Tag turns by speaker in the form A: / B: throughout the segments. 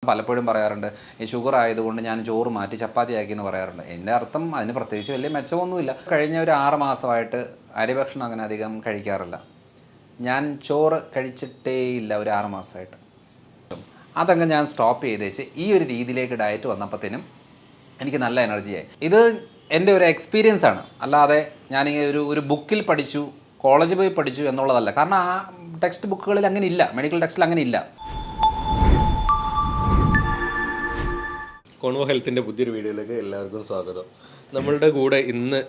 A: പലപ്പോഴും പറയാറുണ്ട് ഈ ഷുഗർ ആയതുകൊണ്ട് ഞാൻ ചോറ് മാറ്റി ചപ്പാത്തി ആക്കി എന്ന് പറയാറുണ്ട്. എൻ്റെ അർത്ഥം അതിന് പ്രത്യേകിച്ച് വലിയ മെച്ചമൊന്നുമില്ല. കഴിഞ്ഞ ഒരു 6 മാസമായിട്ട് അരിഭക്ഷണം അങ്ങനെ അധികം കഴിക്കാറില്ല. ഞാൻ ചോറ് കഴിച്ചിട്ടേയില്ല ഒരു 6 മാസമായിട്ട്. അതങ്ങ് ഞാൻ സ്റ്റോപ്പ് ചെയ്തേച്ച് ഈ ഒരു രീതിയിലേക്ക് ഡയറ്റ് വന്നപ്പോഴത്തേനും എനിക്ക് നല്ല എനർജിയായി. ഇത് എൻ്റെ ഒരു എക്സ്പീരിയൻസ് ആണ്, അല്ലാതെ ഞാനിങ്ങനെ ഒരു ബുക്കിൽ പഠിച്ചു, കോളേജിൽ പോയി പഠിച്ചു എന്നുള്ളതല്ല. കാരണം ആ ടെക്സ്റ്റ് ബുക്കുകളിൽ അങ്ങനെ ഇല്ല, മെഡിക്കൽ ടെക്സ്റ്റിൽ അങ്ങനെ ഇല്ല.
B: കോൺവോ ഹെൽത്തിൻ്റെ പുതിയൊരു വീഡിയോയിലേക്ക് എല്ലാവർക്കും സ്വാഗതം. നമ്മളുടെ കൂടെ ഇന്ന്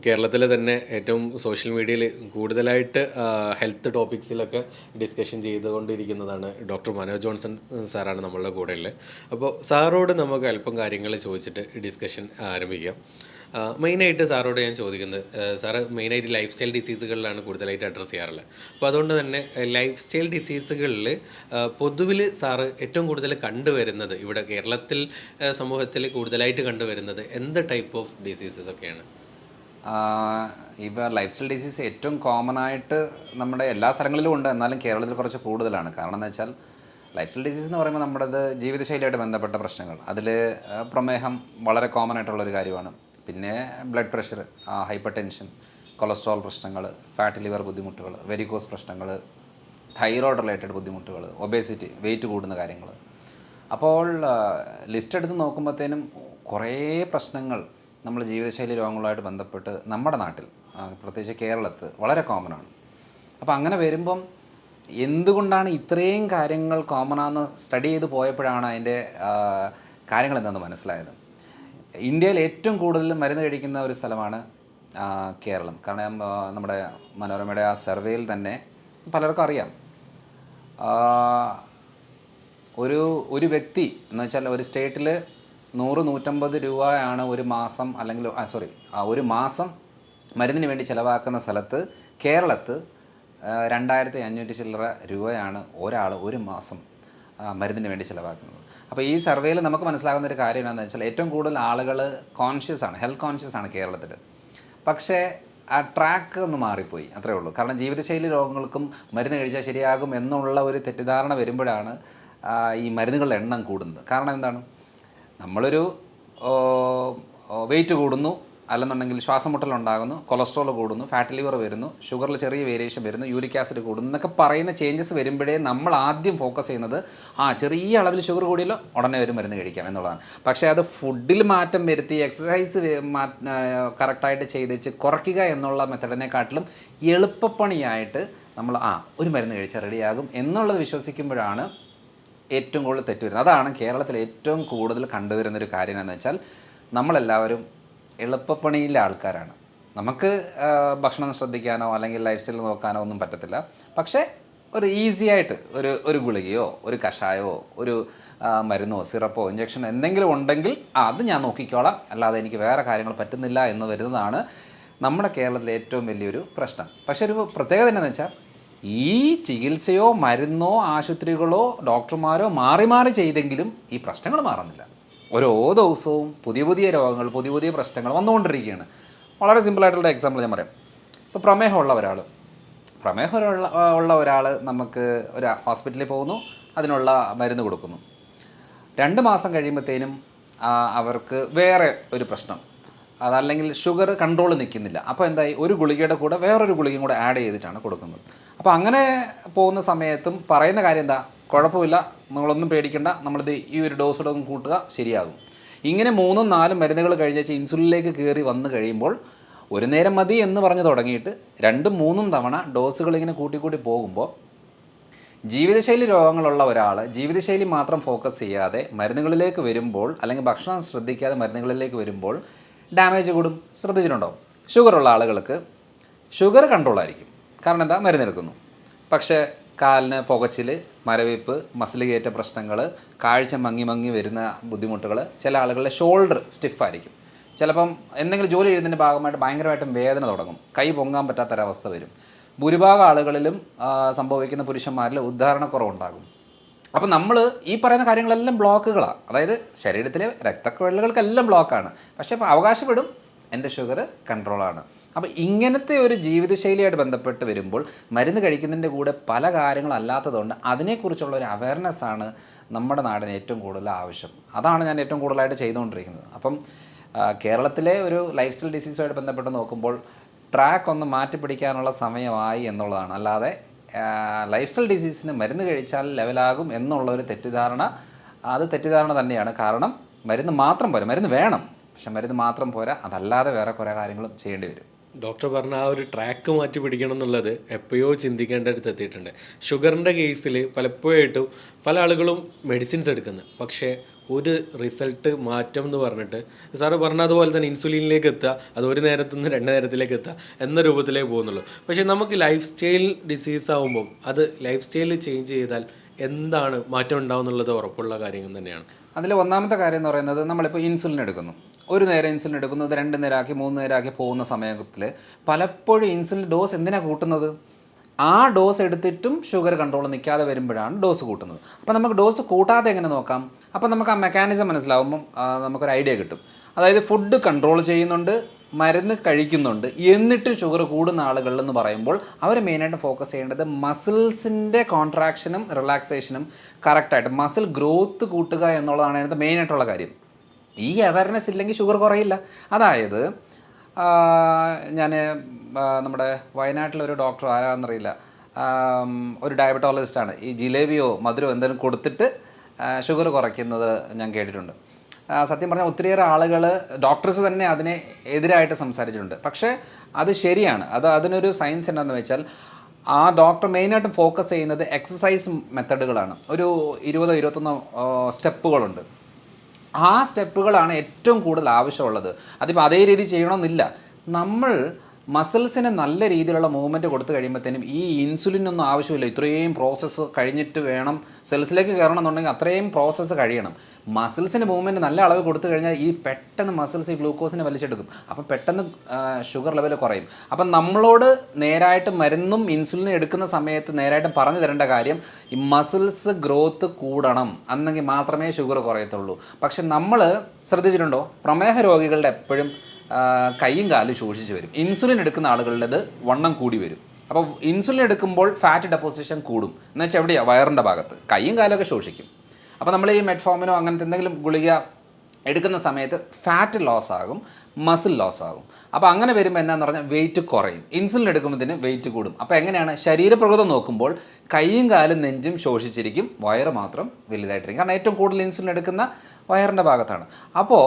B: കേരളത്തിലെ തന്നെ ഏറ്റവും സോഷ്യൽ മീഡിയയിൽ കൂടുതലായിട്ട് ഹെൽത്ത് ടോപ്പിക്സിലൊക്കെ ഡിസ്കഷൻ ചെയ്തുകൊണ്ടിരിക്കുന്നതാണ് ഡോക്ടർ മനോജ് ജോൺസൺ സാറാണ് നമ്മളുടെ കൂടെ ഉള്ളത്. അപ്പോൾ സാറോട് നമുക്ക് അല്പം കാര്യങ്ങൾ ചോദിച്ചിട്ട് ഡിസ്കഷൻ ആരംഭിക്കാം. മെയിനായിട്ട് സാറോട് ഞാൻ ചോദിക്കുന്നത്, സാറ് മെയിനായിട്ട് ലൈഫ് സ്റ്റൈൽ ഡിസീസുകളിലാണ് കൂടുതലായിട്ട് അഡ്രസ്സ് ചെയ്യാറുള്ളത്. അപ്പോൾ അതുകൊണ്ട് തന്നെ ലൈഫ് സ്റ്റൈൽ ഡിസീസുകളിൽ പൊതുവിൽ സാറ് ഏറ്റവും കൂടുതൽ കണ്ടുവരുന്നത് ഇവിടെ കേരളത്തിൽ സമൂഹത്തിൽ കൂടുതലായിട്ട് കണ്ടുവരുന്നത് എന്ത് ടൈപ്പ് ഓഫ് ഡിസീസസ് ഒക്കെയാണ്?
A: ഇപ്പോൾ ലൈഫ് സ്റ്റൈൽ ഡിസീസ് ഏറ്റവും കോമൺ ആയിട്ട് നമ്മുടെ എല്ലാ സ്ഥലങ്ങളിലും ഉണ്ട്, എന്നാലും കേരളത്തിൽ കുറച്ച് കൂടുതലാണ്. കാരണം എന്ന് വെച്ചാൽ ലൈഫ് സ്റ്റൈൽ ഡിസീസ് എന്ന് പറയുമ്പോൾ നമ്മുടേത് ജീവിതശൈലിയായിട്ട് ബന്ധപ്പെട്ട പ്രശ്നങ്ങൾ. അതിൽ പ്രമേഹം വളരെ കോമൺ ആയിട്ടുള്ളൊരു കാര്യമാണ്. പിന്നെ blood pressure, hyper tension, cholesterol പ്രശ്നങ്ങൾ, ഫാറ്റ് ലിവർ ബുദ്ധിമുട്ടുകൾ, വെരിക്കോസ് പ്രശ്നങ്ങൾ, തൈറോയ്ഡ് റിലേറ്റഡ് ബുദ്ധിമുട്ടുകൾ, ഒബേസിറ്റി, വെയിറ്റ് കൂടുന്ന കാര്യങ്ങൾ. അപ്പോൾ ലിസ്റ്റ് എടുത്ത് നോക്കുമ്പോഴത്തേനും കുറേ പ്രശ്നങ്ങൾ നമ്മൾ ജീവിതശൈലി രോഗങ്ങളുമായിട്ട് ബന്ധപ്പെട്ട് നമ്മുടെ നാട്ടിൽ, പ്രത്യേകിച്ച് കേരളത്തിൽ വളരെ കോമൺ ആണ്. അപ്പോൾ അങ്ങനെ വരുമ്പം എന്തുകൊണ്ടാണ് ഇത്രയും കാര്യങ്ങൾ കോമൺ ആണെന്ന് സ്റ്റഡി ചെയ്ത് പോയപ്പോഴാണ് അതിൻ്റെ കാര്യങ്ങൾ എന്താണെന്ന് മനസ്സിലായത്. ഇന്ത്യയിൽ ഏറ്റവും കൂടുതൽ മരുന്ന് കഴിക്കുന്ന ഒരു സ്ഥലമാണ് കേരളം. കാരണം നമ്മുടെ മനോരമയുടെ ആ സർവേയിൽ തന്നെ പലർക്കും അറിയാം, ഒരു വ്യക്തി എന്ന് വെച്ചാൽ ഒരു സ്റ്റേറ്റിൽ 100-150 രൂപയാണ് ഒരു മാസം, അല്ലെങ്കിൽ ഒരു മാസം മരുന്നിന് വേണ്ടി ചിലവാക്കുന്ന സ്ഥലത്ത് കേരളത്തിൽ 2500 ചില്ലറ രൂപയാണ് ഒരാൾ ഒരു മാസം മരുന്നിന് വേണ്ടി ചിലവാക്കുന്നത്. അപ്പോൾ ഈ സർവേയിൽ നമുക്ക് മനസ്സിലാകുന്ന ഒരു കാര്യം എന്താണെന്ന് വെച്ചാൽ ഏറ്റവും കൂടുതൽ ആളുകൾ ഹെൽത്ത് കോൺഷ്യസ് ആണ് കേരളത്തിൽ. പക്ഷേ ആ ട്രാക്ക് ഒന്ന് മാറിപ്പോയി, അത്രേ ഉള്ളൂ. കാരണം ജീവിതശൈലി രോഗങ്ങൾക്കും മരുന്ന് കഴിച്ചാൽ ശരിയാകും എന്നുള്ള ഒരു തെറ്റിദ്ധാരണ വരുമ്പോഴാണ് ഈ മരുന്നുകളുടെ എണ്ണം കൂടുന്നത്. കാരണം എന്താണ്, നമ്മളൊരു വെയിറ്റ് കൂടുന്നു, അല്ലെന്നുണ്ടെങ്കിൽ ശ്വാസം മുട്ടലുണ്ടാകുന്നു, കൊളസ്ട്രോൾ കൂടുന്നു, ഫാറ്റ് ലിവർ വരുന്നു, ഷുഗറിൽ ചെറിയ വേരിയേഷൻ വരുന്നു, യൂറിക് ആസിഡ് കൂടുന്നു എന്നൊക്കെ പറയുന്ന ചേഞ്ചസ് വരുമ്പോഴേ നമ്മൾ ആദ്യം ഫോക്കസ് ചെയ്യുന്നത് ചെറിയ അളവിൽ ഷുഗർ കൂടിയല്ലോ ഉടനെ ഒരു മരുന്ന് കഴിക്കാം എന്നുള്ളതാണ്. പക്ഷേ അത് ഫുഡിൽ മാറ്റം വരുത്തി എക്സസൈസ് കറക്റ്റായിട്ട് ചെയ്തേച്ച് കുറയ്ക്കുക എന്നുള്ള മെത്തഡിനെക്കാട്ടിലും എളുപ്പപ്പണിയായിട്ട് നമ്മൾ ഒരു മരുന്ന് കഴിച്ചാൽ റെഡിയാകും എന്നുള്ളത് വിശ്വസിക്കുമ്പോഴാണ് ഏറ്റവും കൂടുതൽ തെറ്റ് വരുന്നത്. അതാണ് കേരളത്തിൽ ഏറ്റവും കൂടുതൽ കണ്ടുവരുന്നൊരു കാര്യം എന്ന് വെച്ചാൽ നമ്മളെല്ലാവരും എളുപ്പപ്പണിയിലെ ആൾക്കാരാണ്. നമുക്ക് ഭക്ഷണം ശ്രദ്ധിക്കാനോ അല്ലെങ്കിൽ ലൈഫ് സ്റ്റൈൽ നോക്കാനോ ഒന്നും പറ്റത്തില്ല. പക്ഷേ ഒരു ഈസി ആയിട്ട് ഒരു ഗുളികയോ ഒരു കഷായമോ ഒരു മരുന്നോ സിറപ്പോ ഇഞ്ചക്ഷനോ എന്തെങ്കിലും ഉണ്ടെങ്കിൽ അത് ഞാൻ നോക്കിക്കോളാം, അല്ലാതെ എനിക്ക് വേറെ കാര്യങ്ങൾ പറ്റുന്നില്ല എന്ന് വരുന്നതാണ് നമ്മുടെ കേരളത്തിലെ ഏറ്റവും വലിയൊരു പ്രശ്നം. പക്ഷേ ഒരു പ്രത്യേകത എന്താണെന്ന് വെച്ചാൽ ഈ ചികിത്സയോ മരുന്നോ ആശുപത്രികളോ ഡോക്ടർമാരോ മാറി മാറി ചെയ്തെങ്കിലും ഈ പ്രശ്നങ്ങൾ മാറുന്നില്ല. ഓരോ ദിവസവും പുതിയ പുതിയ രോഗങ്ങൾ, പുതിയ പുതിയ പ്രശ്നങ്ങൾ വന്നുകൊണ്ടിരിക്കുകയാണ്. വളരെ സിമ്പിളായിട്ടുള്ള എക്സാമ്പിൾ ഞാൻ പറയാം. ഇപ്പോൾ പ്രമേഹമുള്ള ഒരാൾ നമുക്ക് ഒരു ഹോസ്പിറ്റലിൽ പോകുന്നു, അതിനുള്ള മരുന്ന് കൊടുക്കുന്നു. 2 മാസം കഴിയുമ്പോഴത്തേനും അവർക്ക് വേറെ ഒരു പ്രശ്നം, അതല്ലെങ്കിൽ ഷുഗർ കൺട്രോൾ നിൽക്കുന്നില്ല. അപ്പോൾ എന്തായി, ഒരു ഗുളികയുടെ കൂടെ വേറൊരു ഗുളികയും കൂടെ ആഡ് ചെയ്തിട്ടാണ് കൊടുക്കുന്നത്. അപ്പോൾ അങ്ങനെ പോകുന്ന സമയത്തും പറയുന്ന കാര്യം എന്താ, കുഴപ്പമില്ല, നിങ്ങളൊന്നും പേടിക്കേണ്ട, നമ്മളിത് ഈ ഒരു ഡോസ് കൂട്ടുക ശരിയാകും. ഇങ്ങനെ 3-4 മരുന്നുകൾ കഴിഞ്ഞേച്ച് ഇൻസുലിനിലേക്ക് കയറി വന്നു കഴിയുമ്പോൾ ഒരു നേരം മതി എന്ന് പറഞ്ഞ് തുടങ്ങിയിട്ട് 2-3 തവണ ഡോസുകൾ ഇങ്ങനെ കൂട്ടിക്കൂട്ടി പോകുമ്പോൾ ജീവിതശൈലി രോഗങ്ങളുള്ള ഒരാൾ ജീവിതശൈലി മാത്രം ഫോക്കസ് ചെയ്യാതെ മരുന്നുകളിലേക്ക് വരുമ്പോൾ, അല്ലെങ്കിൽ ഭക്ഷണം ശ്രദ്ധിക്കാതെ മരുന്നുകളിലേക്ക് വരുമ്പോൾ ഡാമേജ് കൂടും. ശ്രദ്ധിച്ചിട്ടുണ്ടോ? ഷുഗറുള്ള ആളുകൾക്ക് ഷുഗർ കൺട്രോൾ ആയിരിക്കും, കാരണം എന്താ, മരുന്നെടുക്കുന്നു. പക്ഷേ കാലിന് പുകച്ചിൽ, മരവിപ്പ്, മസിൽ കയറ്റ പ്രശ്നങ്ങൾ, കാഴ്ച മങ്ങി വരുന്ന ബുദ്ധിമുട്ടുകൾ, ചില ആളുകളുടെ ഷോൾഡർ സ്റ്റിഫായിരിക്കും. ചിലപ്പം എന്തെങ്കിലും ജോലി ചെയ്യുന്നതിൻ്റെ ഭാഗമായിട്ട് ഭയങ്കരമായിട്ടും വേദന തുടങ്ങും, കൈ പൊങ്ങാൻ പറ്റാത്തൊരവസ്ഥ വരും. ഭൂരിഭാഗം ആളുകളിലും സംഭവിക്കുന്ന പുരുഷന്മാരിൽ ഉദ്ധാരണക്കുറവുണ്ടാകും. അപ്പം നമ്മൾ ഈ പറയുന്ന കാര്യങ്ങളെല്ലാം ബ്ലോക്കുകളാണ്. അതായത് ശരീരത്തിലെ രക്തക്കുഴലുകൾക്കെല്ലാം ബ്ലോക്കാണ്. പക്ഷേ ഇപ്പോൾ അവകാശപ്പെടും എൻ്റെ ഷുഗർ കൺട്രോളാണ്. അപ്പോൾ ഇങ്ങനത്തെ ഒരു ജീവിതശൈലിയായിട്ട് ബന്ധപ്പെട്ട് വരുമ്പോൾ മരുന്ന് കഴിക്കുന്നതിൻ്റെ കൂടെ പല കാര്യങ്ങളല്ലാത്തതുകൊണ്ട് അതിനെക്കുറിച്ചുള്ള ഒരു അവയർനെസ്സാണ് നമ്മുടെ നാടിന് ഏറ്റവും കൂടുതൽ ആവശ്യം. അതാണ് ഞാൻ ഏറ്റവും കൂടുതലായിട്ട് ചെയ്തുകൊണ്ടിരിക്കുന്നത്. അപ്പം കേരളത്തിലെ ഒരു ലൈഫ് സ്റ്റൈൽ ഡിസീസുമായിട്ട് ബന്ധപ്പെട്ട് നോക്കുമ്പോൾ ട്രാക്ക് ഒന്ന് മാറ്റി പിടിക്കാനുള്ള സമയമായി എന്നുള്ളതാണ്. അല്ലാതെ ലൈഫ് സ്റ്റൈൽ ഡിസീസിന് മരുന്ന് കഴിച്ചാൽ ലെവലാകും എന്നുള്ളൊരു തെറ്റിദ്ധാരണ, അത് തെറ്റിദ്ധാരണ തന്നെയാണ്. കാരണം മരുന്ന് മാത്രം പോരാ, മരുന്ന് വേണം, പക്ഷെ മരുന്ന് മാത്രം പോരാ, അതല്ലാതെ വേറെ കുറേ കാര്യങ്ങളും ചെയ്യേണ്ടി വരും.
B: ഡോക്ടർ പറഞ്ഞ ആ ഒരു ട്രാക്ക് മാറ്റി പിടിക്കണം എന്നുള്ളത് എപ്പോഴോ ചിന്തിക്കേണ്ട അടുത്ത് എത്തിയിട്ടുണ്ട്. ഷുഗറിൻ്റെ കേസിൽ പലപ്പോഴായിട്ടും പല ആളുകളും മെഡിസിൻസ് എടുക്കുന്നത്, പക്ഷേ ഒരു റിസൾട്ട് മാറ്റം എന്ന് പറഞ്ഞിട്ട് സാറ് പറഞ്ഞതുപോലെ തന്നെ ഇൻസുലിനിലേക്ക് എത്തുക, അത് ഒരു നേരത്തു നിന്ന് 2 നേരത്തിലേക്ക് എത്തുക എന്ന രൂപത്തിലേ പോകുന്നുള്ളൂ. പക്ഷേ നമുക്ക് ലൈഫ് സ്റ്റൈൽ ഡിസീസ് ആകുമ്പം അത് ലൈഫ് സ്റ്റൈൽ ചേഞ്ച് ചെയ്താൽ എന്താണ് മാറ്റം ഉണ്ടാവും എന്നുള്ളത് ഉറപ്പുള്ള കാര്യങ്ങൾ തന്നെയാണ്.
A: അതിൽ ഒന്നാമത്തെ കാര്യം എന്ന് പറയുന്നത്, നമ്മളിപ്പോൾ ഇൻസുലിൻ എടുക്കുന്നു, ഒരു നേരം ഇൻസുലിൻ എടുക്കുന്നു, അത് 2 നേരമാക്കി 3 നേരമാക്കി പോകുന്ന സമയത്തിൽ പലപ്പോഴും ഇൻസുലിൻ ഡോസ് എന്തിനാണ് കൂട്ടുന്നത്? ആ ഡോസ് എടുത്തിട്ടും ഷുഗർ കൺട്രോൾ നിൽക്കാതെ വരുമ്പോഴാണ് ഡോസ് കൂട്ടുന്നത്. അപ്പോൾ നമുക്ക് ഡോസ് കൂട്ടാതെ എങ്ങനെ നോക്കാം? അപ്പോൾ നമുക്ക് ആ മെക്കാനിസം മനസ്സിലാവുമ്പം നമുക്കൊരു ഐഡിയ കിട്ടും. അതായത് ഫുഡ് കൺട്രോൾ ചെയ്യുന്നുണ്ട്, മരുന്ന് കഴിക്കുന്നുണ്ട്, എന്നിട്ട് ഷുഗർ കൂടുന്ന ആളുകളെന്ന് പറയുമ്പോൾ അവർ മെയിനായിട്ട് ഫോക്കസ് ചെയ്യേണ്ടത് മസിൽസിൻ്റെ കോൺട്രാക്ഷനും റിലാക്സേഷനും കറക്റ്റായിട്ട് മസിൽ ഗ്രോത്ത് കൂട്ടുക എന്നുള്ളതാണ് അതിനകത്ത് മെയിനായിട്ടുള്ള കാര്യം. ഈ അവയർനെസ് ഇല്ലെങ്കിൽ ഷുഗർ കുറയില്ല. അതായത് ഞാൻ നമ്മുടെ വയനാട്ടിലൊരു ഡോക്ടർ ആരാണെന്നറിയില്ല, ഒരു ഡയബറ്റോളജിസ്റ്റാണ്, ഈ ജിലേബിയോ മധുരമോ എന്തെങ്കിലും കൊടുത്തിട്ട് ഷുഗർ കുറയ്ക്കുന്നത് ഞാൻ കേട്ടിട്ടുണ്ട്. സത്യം പറഞ്ഞാൽ ഒത്തിരിയേറെ ആളുകൾ, ഡോക്ടേഴ്സ് തന്നെ അതിനെ എതിരായിട്ട് സംസാരിച്ചിട്ടുണ്ട്. പക്ഷേ അത് ശരിയാണ്. അതിനൊരു സയൻസ് എന്താണെന്ന് വെച്ചാൽ, ആ ഡോക്ടർ മെയിനായിട്ട് ഫോക്കസ് ചെയ്യുന്നത് എക്സസൈസ് മെത്തഡുകളാണ്. ഒരു 20-21 സ്റ്റെപ്പുകളുണ്ട്. ആ സ്റ്റെപ്പുകളാണ് ഏറ്റവും കൂടുതൽ ആവശ്യമുള്ളത്. അതിപ്പോൾ അതേ രീതി ചെയ്യണമെന്നില്ല. നമ്മൾ മസിൽസിന് നല്ല രീതിയിലുള്ള മൂവ്മെൻറ്റ് കൊടുത്തു കഴിയുമ്പോഴത്തേനും ഈ ഇൻസുലിനൊന്നും ആവശ്യമില്ല. ഇത്രയും പ്രോസസ്സ് കഴിഞ്ഞിട്ട് വേണം സെൽസിലേക്ക് കയറണം എന്നുണ്ടെങ്കിൽ അത്രയും പ്രോസസ്സ് കഴിയണം. മസിൽസിന് മൂവ്മെൻറ്റ് നല്ല അളവ് കൊടുത്തു കഴിഞ്ഞാൽ ഈ പെട്ടെന്ന് മസിൽസ് ഈ ഗ്ലൂക്കോസിനെ വലിച്ചെടുക്കും. അപ്പം പെട്ടെന്ന് ഷുഗർ ലെവൽ കുറയും. അപ്പം നമ്മളോട് നേരായിട്ട് മരുന്നും ഇൻസുലിനും എടുക്കുന്ന സമയത്ത് നേരായിട്ട് പറഞ്ഞു തരേണ്ട കാര്യം, ഈ മസിൽസ് ഗ്രോത്ത് കൂടണം, എന്നെങ്കിൽ മാത്രമേ ഷുഗർ കുറയത്തുള്ളൂ. പക്ഷെ നമ്മൾ ശ്രദ്ധിച്ചിട്ടുണ്ടോ, പ്രമേഹ രോഗികളുടെ എപ്പോഴും കൈയും കാലും ശോഷിച്ച് വരും. ഇൻസുലിൻ എടുക്കുന്ന ആളുകളുടേത് വണ്ണം കൂടി വരും. അപ്പോൾ ഇൻസുലിൻ എടുക്കുമ്പോൾ ഫാറ്റ് ഡെപ്പോസിഷൻ കൂടും. എന്ന് വെച്ചാൽ എവിടെയാണ്? വയറിൻ്റെ ഭാഗത്ത്. കൈയും കാലമൊക്കെ ശോഷിക്കും. അപ്പോൾ നമ്മൾ ഈ മെറ്റ്ഫോമിനോ അങ്ങനത്തെ എന്തെങ്കിലും ഗുളിക എടുക്കുന്ന സമയത്ത് ഫാറ്റ് ലോസ് ആകും, മസിൽ ലോസ് ആകും. അപ്പോൾ അങ്ങനെ വരുമ്പോൾ എന്നാന്ന് പറഞ്ഞാൽ വെയിറ്റ് കുറയും. ഇൻസുലിൻ എടുക്കുമ്പോഴത്തേന് വെയിറ്റ് കൂടും. അപ്പോൾ എങ്ങനെയാണ്? ശരീരപ്രകൃതം നോക്കുമ്പോൾ കൈയും കാലും നെഞ്ചും ശോഷിച്ചിരിക്കും, വയറ് മാത്രം വലുതായിട്ടിരിക്കും. കാരണം ഏറ്റവും കൂടുതൽ ഇൻസുലിൻ എടുക്കുന്ന വയറിൻ്റെ ഭാഗത്താണ്. അപ്പോൾ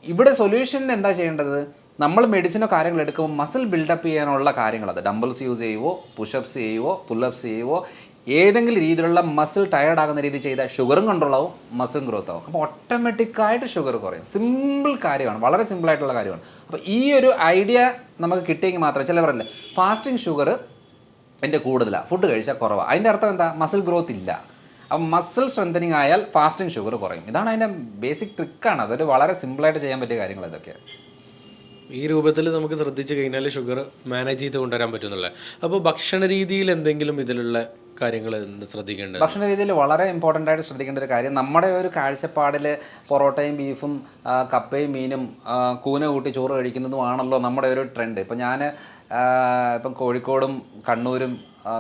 A: ഇവിടെ സൊല്യൂഷൻ എന്താ ചെയ്യേണ്ടത്? നമ്മൾ മെഡിസിനോ കാര്യങ്ങൾ എടുക്കുമ്പോൾ മസിൽ ബിൽഡപ്പ് ചെയ്യാനുള്ള കാര്യങ്ങൾ, അത് ഡംബിൾസ് യൂസ് ചെയ്യുവോ, പുഷപ്സ് ചെയ്യുവോ, പുല്ലപ്സ് ചെയ്യുവോ, ഏതെങ്കിലും രീതിയിലുള്ള മസിൽ ടയേർഡ് ആകുന്ന രീതി ചെയ്താൽ ഷുഗറും കൺട്രോൾ ആവും, മസിലും ഗ്രോത്ത് ആവും. അപ്പോൾ ഓട്ടോമാറ്റിക്കായിട്ട് ഷുഗർ കുറയും. സിമ്പിൾ കാര്യമാണ്, വളരെ സിമ്പിളായിട്ടുള്ള കാര്യമാണ്. അപ്പോൾ ഈ ഒരു ഐഡിയ നമുക്ക് കിട്ടിയെങ്കിൽ മാത്രമേ, ചിലവരല്ലേ ഫാസ്റ്റിംഗ് ഷുഗർ എൻ്റെ കൂടുതലാണ്, ഫുഡ് കഴിച്ചാൽ കുറവാണ്. അതിൻ്റെ അർത്ഥം എന്താ? മസിൽ ഗ്രോത്ത് ഇല്ല. അപ്പം മസിൽ സ്ട്രെങ്തനിങ് ആയാൽ ഫാസ്റ്റിംഗ് ഷുഗർ കുറയും. ഇതാണ് അതിൻ്റെ ബേസിക് ട്രിക്കാണ്. അതൊരു വളരെ സിമ്പിളായിട്ട് ചെയ്യാൻ പറ്റിയ കാര്യങ്ങൾ ഇതൊക്കെ.
B: ഈ രൂപത്തിൽ നമുക്ക് ശ്രദ്ധിച്ചു കഴിഞ്ഞാൽ ഷുഗർ മാനേജ് ചെയ്ത് കൊണ്ടുവരാൻ പറ്റുന്നുള്ളത്. അപ്പോൾ ഭക്ഷണ രീതിയിൽ എന്തെങ്കിലും ഇതിലുള്ള കാര്യങ്ങൾ ശ്രദ്ധിക്കേണ്ടത്?
A: ഭക്ഷണ രീതിയിൽ വളരെ ഇമ്പോർട്ടൻ്റ് ആയിട്ട് ശ്രദ്ധിക്കേണ്ട ഒരു കാര്യം, നമ്മുടെ ഒരു കാഴ്ചപ്പാടിൽ പൊറോട്ടയും ബീഫും കപ്പയും മീനും കൂന കൂട്ടി ചോറ് കഴിക്കുന്നതുമാണല്ലോ നമ്മുടെ ഒരു ട്രെൻഡ്. ഇപ്പം ഞാൻ ഇപ്പം കോഴിക്കോടും കണ്ണൂരും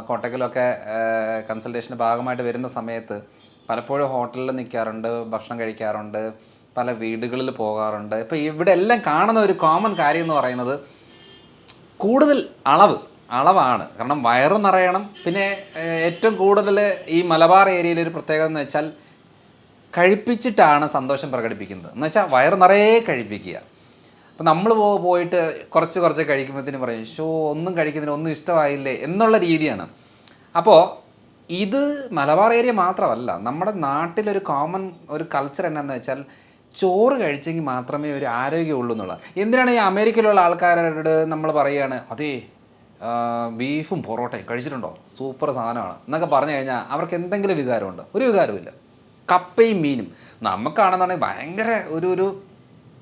A: കോട്ടക്കലൊക്കെ കൺസൾട്ടേഷൻ്റെ ഭാഗമായിട്ട് വരുന്ന സമയത്ത് പലപ്പോഴും ഹോട്ടലിൽ നിൽക്കാറുണ്ട്, ഭക്ഷണം കഴിക്കാറുണ്ട്, പല വീടുകളിൽ പോകാറുണ്ട്. ഇപ്പോൾ ഇവിടെ എല്ലാം കാണുന്ന ഒരു കോമൺ കാര്യം എന്ന് പറയുന്നത് കൂടുതൽ അളവാണ്. കാരണം വയറ് നിറയണം. പിന്നെ ഏറ്റവും കൂടുതൽ ഈ മലബാർ ഏരിയയിലൊരു പ്രത്യേകത എന്ന് വെച്ചാൽ കഴിപ്പിച്ചിട്ടാണ് സന്തോഷം പ്രകടിപ്പിക്കുന്നത്. എന്ന് വെച്ചാൽ വയറ് നിറയെ കഴിപ്പിക്കുക. അപ്പോൾ നമ്മൾ പോയിട്ട് കുറച്ച് കഴിക്കുമ്പോഴത്തേന് പറയും, ഒന്നും കഴിക്കുന്നതിന് ഒന്നും ഇഷ്ടമായില്ലേ എന്നുള്ള രീതിയാണ്. അപ്പോൾ ഇത് മലബാർ ഏരിയ മാത്രമല്ല, നമ്മുടെ നാട്ടിലൊരു കോമൺ ഒരു കൾച്ചർ എന്നാന്ന് വെച്ചാൽ ചോറ് കഴിച്ചെങ്കിൽ മാത്രമേ ഒരു ആരോഗ്യമുള്ളൂ എന്നുള്ളത്. എന്തിനാണ് ഈ അമേരിക്കയിലുള്ള ആൾക്കാരോട് നമ്മൾ പറയുകയാണ്, അതേ ബീഫും പൊറോട്ടയും കഴിച്ചിട്ടുണ്ടോ, സൂപ്പർ സാധനമാണ് എന്നൊക്കെ പറഞ്ഞു കഴിഞ്ഞാൽ അവർക്ക് എന്തെങ്കിലും വികാരമുണ്ടോ? ഒരു വികാരമില്ല. കപ്പയും മീനും നമുക്കാണെന്നുണ്ടെങ്കിൽ ഭയങ്കര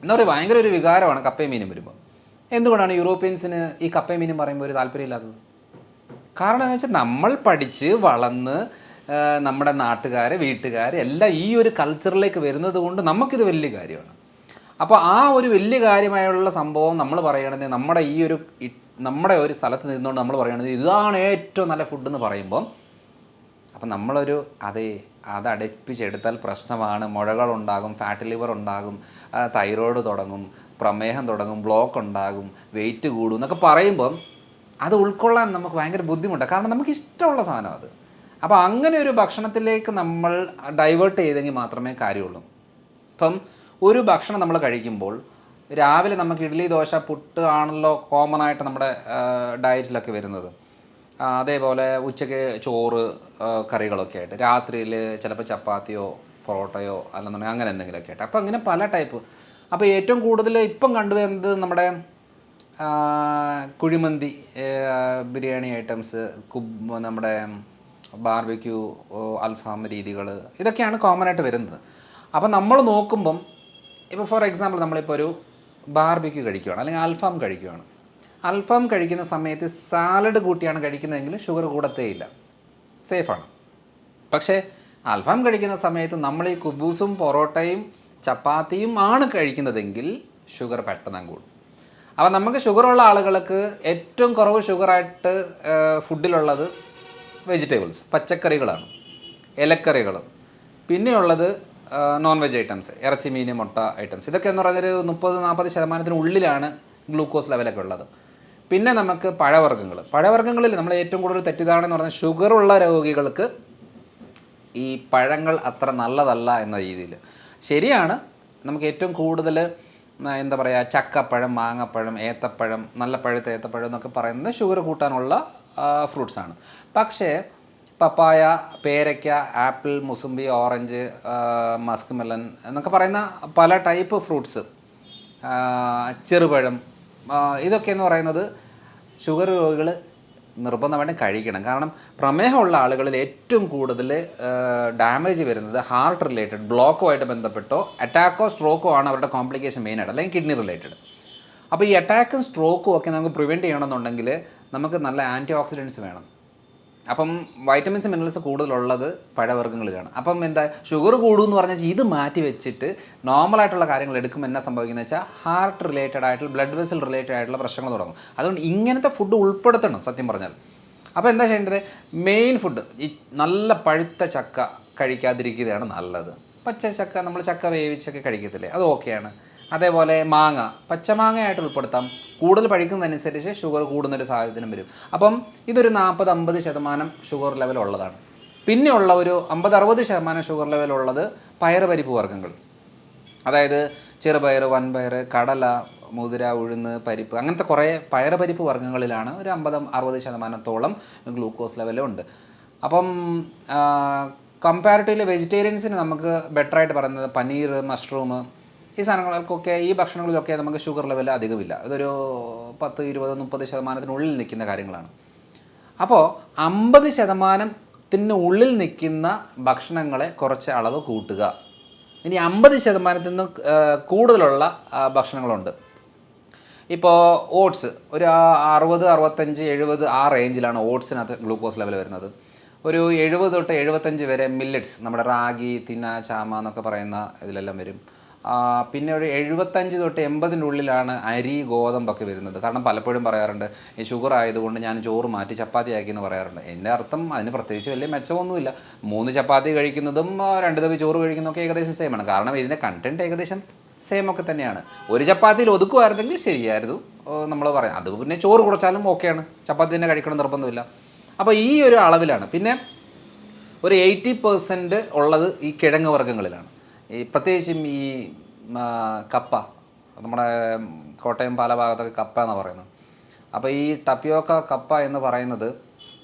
A: എന്താ പറയുക, ഭയങ്കര ഒരു വികാരമാണ് കപ്പയും മീനും വരുമ്പോൾ. എന്തുകൊണ്ടാണ് യൂറോപ്യൻസിന് ഈ കപ്പയും മീനും പറയുമ്പോൾ ഒരു താല്പര്യമില്ലാത്തത്? കാരണം എന്ന് വെച്ചാൽ നമ്മൾ പഠിച്ച് വളർന്ന് നമ്മുടെ നാട്ടുകാർ വീട്ടുകാർ എല്ലാം ഈ ഒരു കൾച്ചറിലേക്ക് വരുന്നത് കൊണ്ട് നമുക്കിത് വലിയ കാര്യമാണ്. അപ്പോൾ ആ ഒരു വലിയ കാര്യമായുള്ള സംഭവം നമ്മൾ പറയുകയാണെങ്കിൽ നമ്മുടെ ഒരു സ്ഥലത്ത് നിന്നുകൊണ്ട് നമ്മൾ പറയുകയാണെങ്കിൽ ഇതാണ് ഏറ്റവും നല്ല ഫുഡ് എന്ന് പറയുമ്പം അപ്പം നമ്മളൊരു അത് അടപ്പിച്ചെടുത്താൽ പ്രശ്നമാണ്, മുഴകളുണ്ടാകും, ഫാറ്റ് ലിവർ ഉണ്ടാകും, തൈറോയ്ഡ് തുടങ്ങും, പ്രമേഹം തുടങ്ങും, ബ്ലോക്ക് ഉണ്ടാകും, വെയിറ്റ് കൂടും എന്നൊക്കെ പറയുമ്പം അത് ഉൾക്കൊള്ളാൻ നമുക്ക് ഭയങ്കര ബുദ്ധിമുട്ടാണ്. കാരണം നമുക്ക് ഇഷ്ടമുള്ള സാധനം അത്. അപ്പോൾ അങ്ങനെ ഒരു ഭക്ഷണത്തിലേക്ക് നമ്മൾ ഡൈവേർട്ട് ചെയ്തെങ്കിൽ മാത്രമേ കാര്യമുള്ളൂ. ഇപ്പം ഒരു ഭക്ഷണം നമ്മൾ കഴിക്കുമ്പോൾ രാവിലെ നമുക്ക് ഇഡ്ഡലി ദോശ പുട്ട് ആണല്ലോ കോമൺ ആയിട്ട് നമ്മുടെ ഡയറ്റിലൊക്കെ വരുന്നത്. അതേപോലെ ഉച്ചയ്ക്ക് ചോറ് കറികളൊക്കെ ആയിട്ട്, രാത്രിയിൽ ചിലപ്പോൾ ചപ്പാത്തിയോ പൊറോട്ടയോ അല്ലെന്നുണ്ടെങ്കിൽ അങ്ങനെ എന്തെങ്കിലുമൊക്കെ ആയിട്ട്. അപ്പോൾ അങ്ങനെ പല ടൈപ്പ്. അപ്പോൾ ഏറ്റവും കൂടുതൽ ഇപ്പം കണ്ടുവരുന്നത് നമ്മുടെ കുഴിമന്തി, ബിരിയാണി ഐറ്റംസ്, നമ്മുടെ ബാർബിക്യൂ, അൽഫാം രീതികൾ, ഇതൊക്കെയാണ് കോമൺ ആയിട്ട് വരുന്നത്. അപ്പോൾ നമ്മൾ നോക്കുമ്പം ഇപ്പോൾ ഫോർ എക്സാമ്പിൾ നമ്മളിപ്പോൾ ഒരു ബാർബിക്യൂ കഴിക്കുകയാണ് അല്ലെങ്കിൽ അൽഫാം കഴിക്കുകയാണ്. അൽഫാം കഴിക്കുന്ന സമയത്ത് സാലഡ് കൂട്ടിയാണ് കഴിക്കുന്നതെങ്കിൽ ഷുഗർ കൂടത്തേയില്ല, സേഫാണ്. പക്ഷേ അൽഫാം കഴിക്കുന്ന സമയത്ത് നമ്മൾ ഈ കുബൂസും പൊറോട്ടയും ചപ്പാത്തിയും ആണ് കഴിക്കുന്നതെങ്കിൽ ഷുഗർ പെട്ടെന്ന് കൂടും. അപ്പോൾ നമുക്ക് ഷുഗറുള്ള ആളുകൾക്ക് ഏറ്റവും കുറവ് ഷുഗറായിട്ട് ഫുഡിലുള്ളത് വെജിറ്റബിൾസ്, പച്ചക്കറികളാണ്, ഇലക്കറികൾ. പിന്നെയുള്ളത് നോൺ വെജ് ഐറ്റംസ്, ഇറച്ചി, മീൻ, മുട്ട ഐറ്റംസ്. ഇതൊക്കെ എന്ന് പറയുന്നൊരു 30-40% ഉള്ളിലാണ് ഗ്ലൂക്കോസ് ലെവലൊക്കെ ഉള്ളത്. പിന്നെ നമുക്ക് പഴവർഗ്ഗങ്ങളിൽ നമ്മൾ ഏറ്റവും കൂടുതൽ തെറ്റിദ്ധാരണ എന്ന് പറഞ്ഞാൽ ഷുഗറുള്ള രോഗികൾക്ക് ഈ പഴങ്ങൾ അത്ര നല്ലതല്ല എന്ന രീതിയിൽ. ശരിയാണ്, നമുക്ക് ഏറ്റവും കൂടുതൽ എന്താ പറയുക, ചക്കപ്പഴം, മാങ്ങപ്പഴം, ഏത്തപ്പഴം, നല്ല പഴുത്ത ഏത്തപ്പഴം എന്നൊക്കെ പറയുന്നത് ഷുഗർ കൂട്ടാനുള്ള ഫ്രൂട്ട്സാണ്. പക്ഷേ പപ്പായ, പേരയ്ക്ക, apple, mosambi, orange, Musk melon എന്നൊക്കെ പറയുന്ന പല ടൈപ്പ് ഫ്രൂട്ട്സ്, ചെറുപഴം, ഇതൊക്കെ എന്ന് പറയുന്നത് ഷുഗർ രോഗികൾ നിർബന്ധമായിട്ടും കഴിക്കണം. കാരണം പ്രമേഹമുള്ള ആളുകളിൽ ഏറ്റവും കൂടുതൽ ഡാമേജ് വരുന്നത് ഹാർട്ട് റിലേറ്റഡ് ബ്ലോക്കുമായിട്ട് ബന്ധപ്പെട്ടോ അറ്റാക്കോ സ്ട്രോക്കോ ആണ് അവരുടെ കോംപ്ലിക്കേഷൻ മെയിനായിട്ട്, അല്ലെങ്കിൽ കിഡ്നി റിലേറ്റഡ്. അപ്പോൾ ഈ അറ്റാക്കും സ്ട്രോക്കും ഒക്കെ നമുക്ക് പ്രിവെൻറ്റ് ചെയ്യണമെന്നുണ്ടെങ്കിൽ നമുക്ക് നല്ല ആൻറ്റി ഓക്സിഡൻസ് വേണം. അപ്പം വൈറ്റമിൻസ് മിനറൽസ് കൂടുതലുള്ളത് പഴവർഗ്ഗങ്ങളിലാണ്. അപ്പം എന്താ ഷുഗർ കൂടുമെന്ന് പറഞ്ഞാൽ ഇത് മാറ്റി വെച്ചിട്ട് നോർമലായിട്ടുള്ള കാര്യങ്ങൾ എടുക്കുമ്പോൾ എന്നാ സംഭവിക്കുന്നത് വെച്ചാൽ ഹാർട്ട് റിലേറ്റഡ് ആയിട്ടുള്ള, ബ്ലഡ് വെസൽ റിലേറ്റഡ് ആയിട്ടുള്ള പ്രശ്നങ്ങൾ തുടങ്ങും. അതുകൊണ്ട് ഇങ്ങനത്തെ ഫുഡ് ഉൾപ്പെടുത്തണം സത്യം പറഞ്ഞാൽ. അപ്പോൾ എന്താ ചെയ്യേണ്ടത്, മെയിൻ ഫുഡ് ഈ നല്ല പഴുത്ത ചക്ക കഴിക്കാതിരിക്കുകയാണ് നല്ലത്. പച്ച ചക്ക, നമ്മൾ ചക്ക വേവിച്ചൊക്കെ കഴിക്കത്തില്ലേ, അത് ഓക്കെയാണ്. അതേപോലെ മാങ്ങ, പച്ചമാങ്ങയായിട്ട് ഉൾപ്പെടുത്താം. കൂടുതൽ പഴിക്കുന്നതനുസരിച്ച് ഷുഗർ കൂടുന്നൊരു സാഹചര്യം വരും. അപ്പം ഇതൊരു 40-50% ഷുഗർ ലെവൽ ഉള്ളതാണ്. പിന്നെയുള്ള ഒരു 50-60% ഷുഗർ ലെവലുള്ളത് പയറുപരിപ്പ് വർഗ്ഗങ്ങൾ, അതായത് ചെറുപയർ, വൻപയർ, കടല, മുതിര, ഉഴുന്ന്, പരിപ്പ്, അങ്ങനത്തെ കുറേ പയറുപരിപ്പ് വർഗ്ഗങ്ങളിലാണ് ഒരു 50-60% ഗ്ലൂക്കോസ് ലെവലുണ്ട്. അപ്പം കമ്പാരിറ്റീവ്ലി വെജിറ്റേറിയൻസിന് നമുക്ക് ബെറ്ററായിട്ട് പറയുന്നത് പനീർ, മഷ്റൂം, ഈ സാധനങ്ങൾക്കൊക്കെ, ഈ ഭക്ഷണങ്ങളിലൊക്കെ നമുക്ക് ഷുഗർ ലെവൽ അധികമില്ല. ഇതൊരു 10-20-30% നിൽക്കുന്ന കാര്യങ്ങളാണ്. അപ്പോൾ 50% ഉള്ളിൽ നിൽക്കുന്ന ഭക്ഷണങ്ങളെ കുറച്ച് അളവ് കൂട്ടുക. ഇനി 50% കൂടുതലുള്ള ഭക്ഷണങ്ങളുണ്ട്. ഇപ്പോൾ ഓട്സ് ഒരു 60-65-70 ആ റേഞ്ചിലാണ് ഓട്സിനകത്ത് ഗ്ലൂക്കോസ് ലെവൽ വരുന്നത്. ഒരു 70-75 വരെ മില്ലറ്റ്സ്, നമ്മുടെ റാഗി, തിന, ചാമ എന്നൊക്കെ പറയുന്ന ഇതിലെല്ലാം വരും. പിന്നെ ഒരു 75-80 ഉള്ളിലാണ് അരി, ഗോതമ്പൊക്കെ വരുന്നത്. കാരണം പലപ്പോഴും പറയാറുണ്ട് ഈ ഷുഗർ ആയതുകൊണ്ട് ഞാൻ ചോറ് മാറ്റി ചപ്പാത്തി ആക്കി എന്ന് പറയാറുണ്ട്. എൻ്റെ അർത്ഥം അതിന് പ്രത്യേകിച്ച് വലിയ മെച്ചമൊന്നുമില്ല. 3 ചപ്പാത്തി കഴിക്കുന്നതും 2 തവി ചോറ് കഴിക്കുന്നതൊക്കെ ഏകദേശം സെയിമാണ്. കാരണം ഇതിൻ്റെ കണ്ടൻറ്റ് ഏകദേശം സെയിം ഒക്കെ തന്നെയാണ്. ഒരു ചപ്പാത്തിയിൽ ഒതുക്കുമായിരുന്നെങ്കിൽ ശരിയായിരുന്നു നമ്മൾ പറയാം. അത് പിന്നെ ചോറ് കുറച്ചാലും ഓക്കെയാണ്, ചപ്പാത്തി തന്നെ കഴിക്കണം നിർബന്ധമില്ല. അപ്പോൾ ഈ ഒരു അളവിലാണ്. പിന്നെ ഒരു 80% ഉള്ളത് ഈ കിഴങ്ങ് വർഗ്ഗങ്ങളിലാണ്. ഈ പ്രത്യേകിച്ചും ഈ കപ്പ, നമ്മുടെ കോട്ടയം പാല ഭാഗത്തൊക്കെ കപ്പ എന്ന് പറയുന്നത്. അപ്പോൾ ഈ ടപ്പിയോക്ക കപ്പ എന്ന് പറയുന്നത്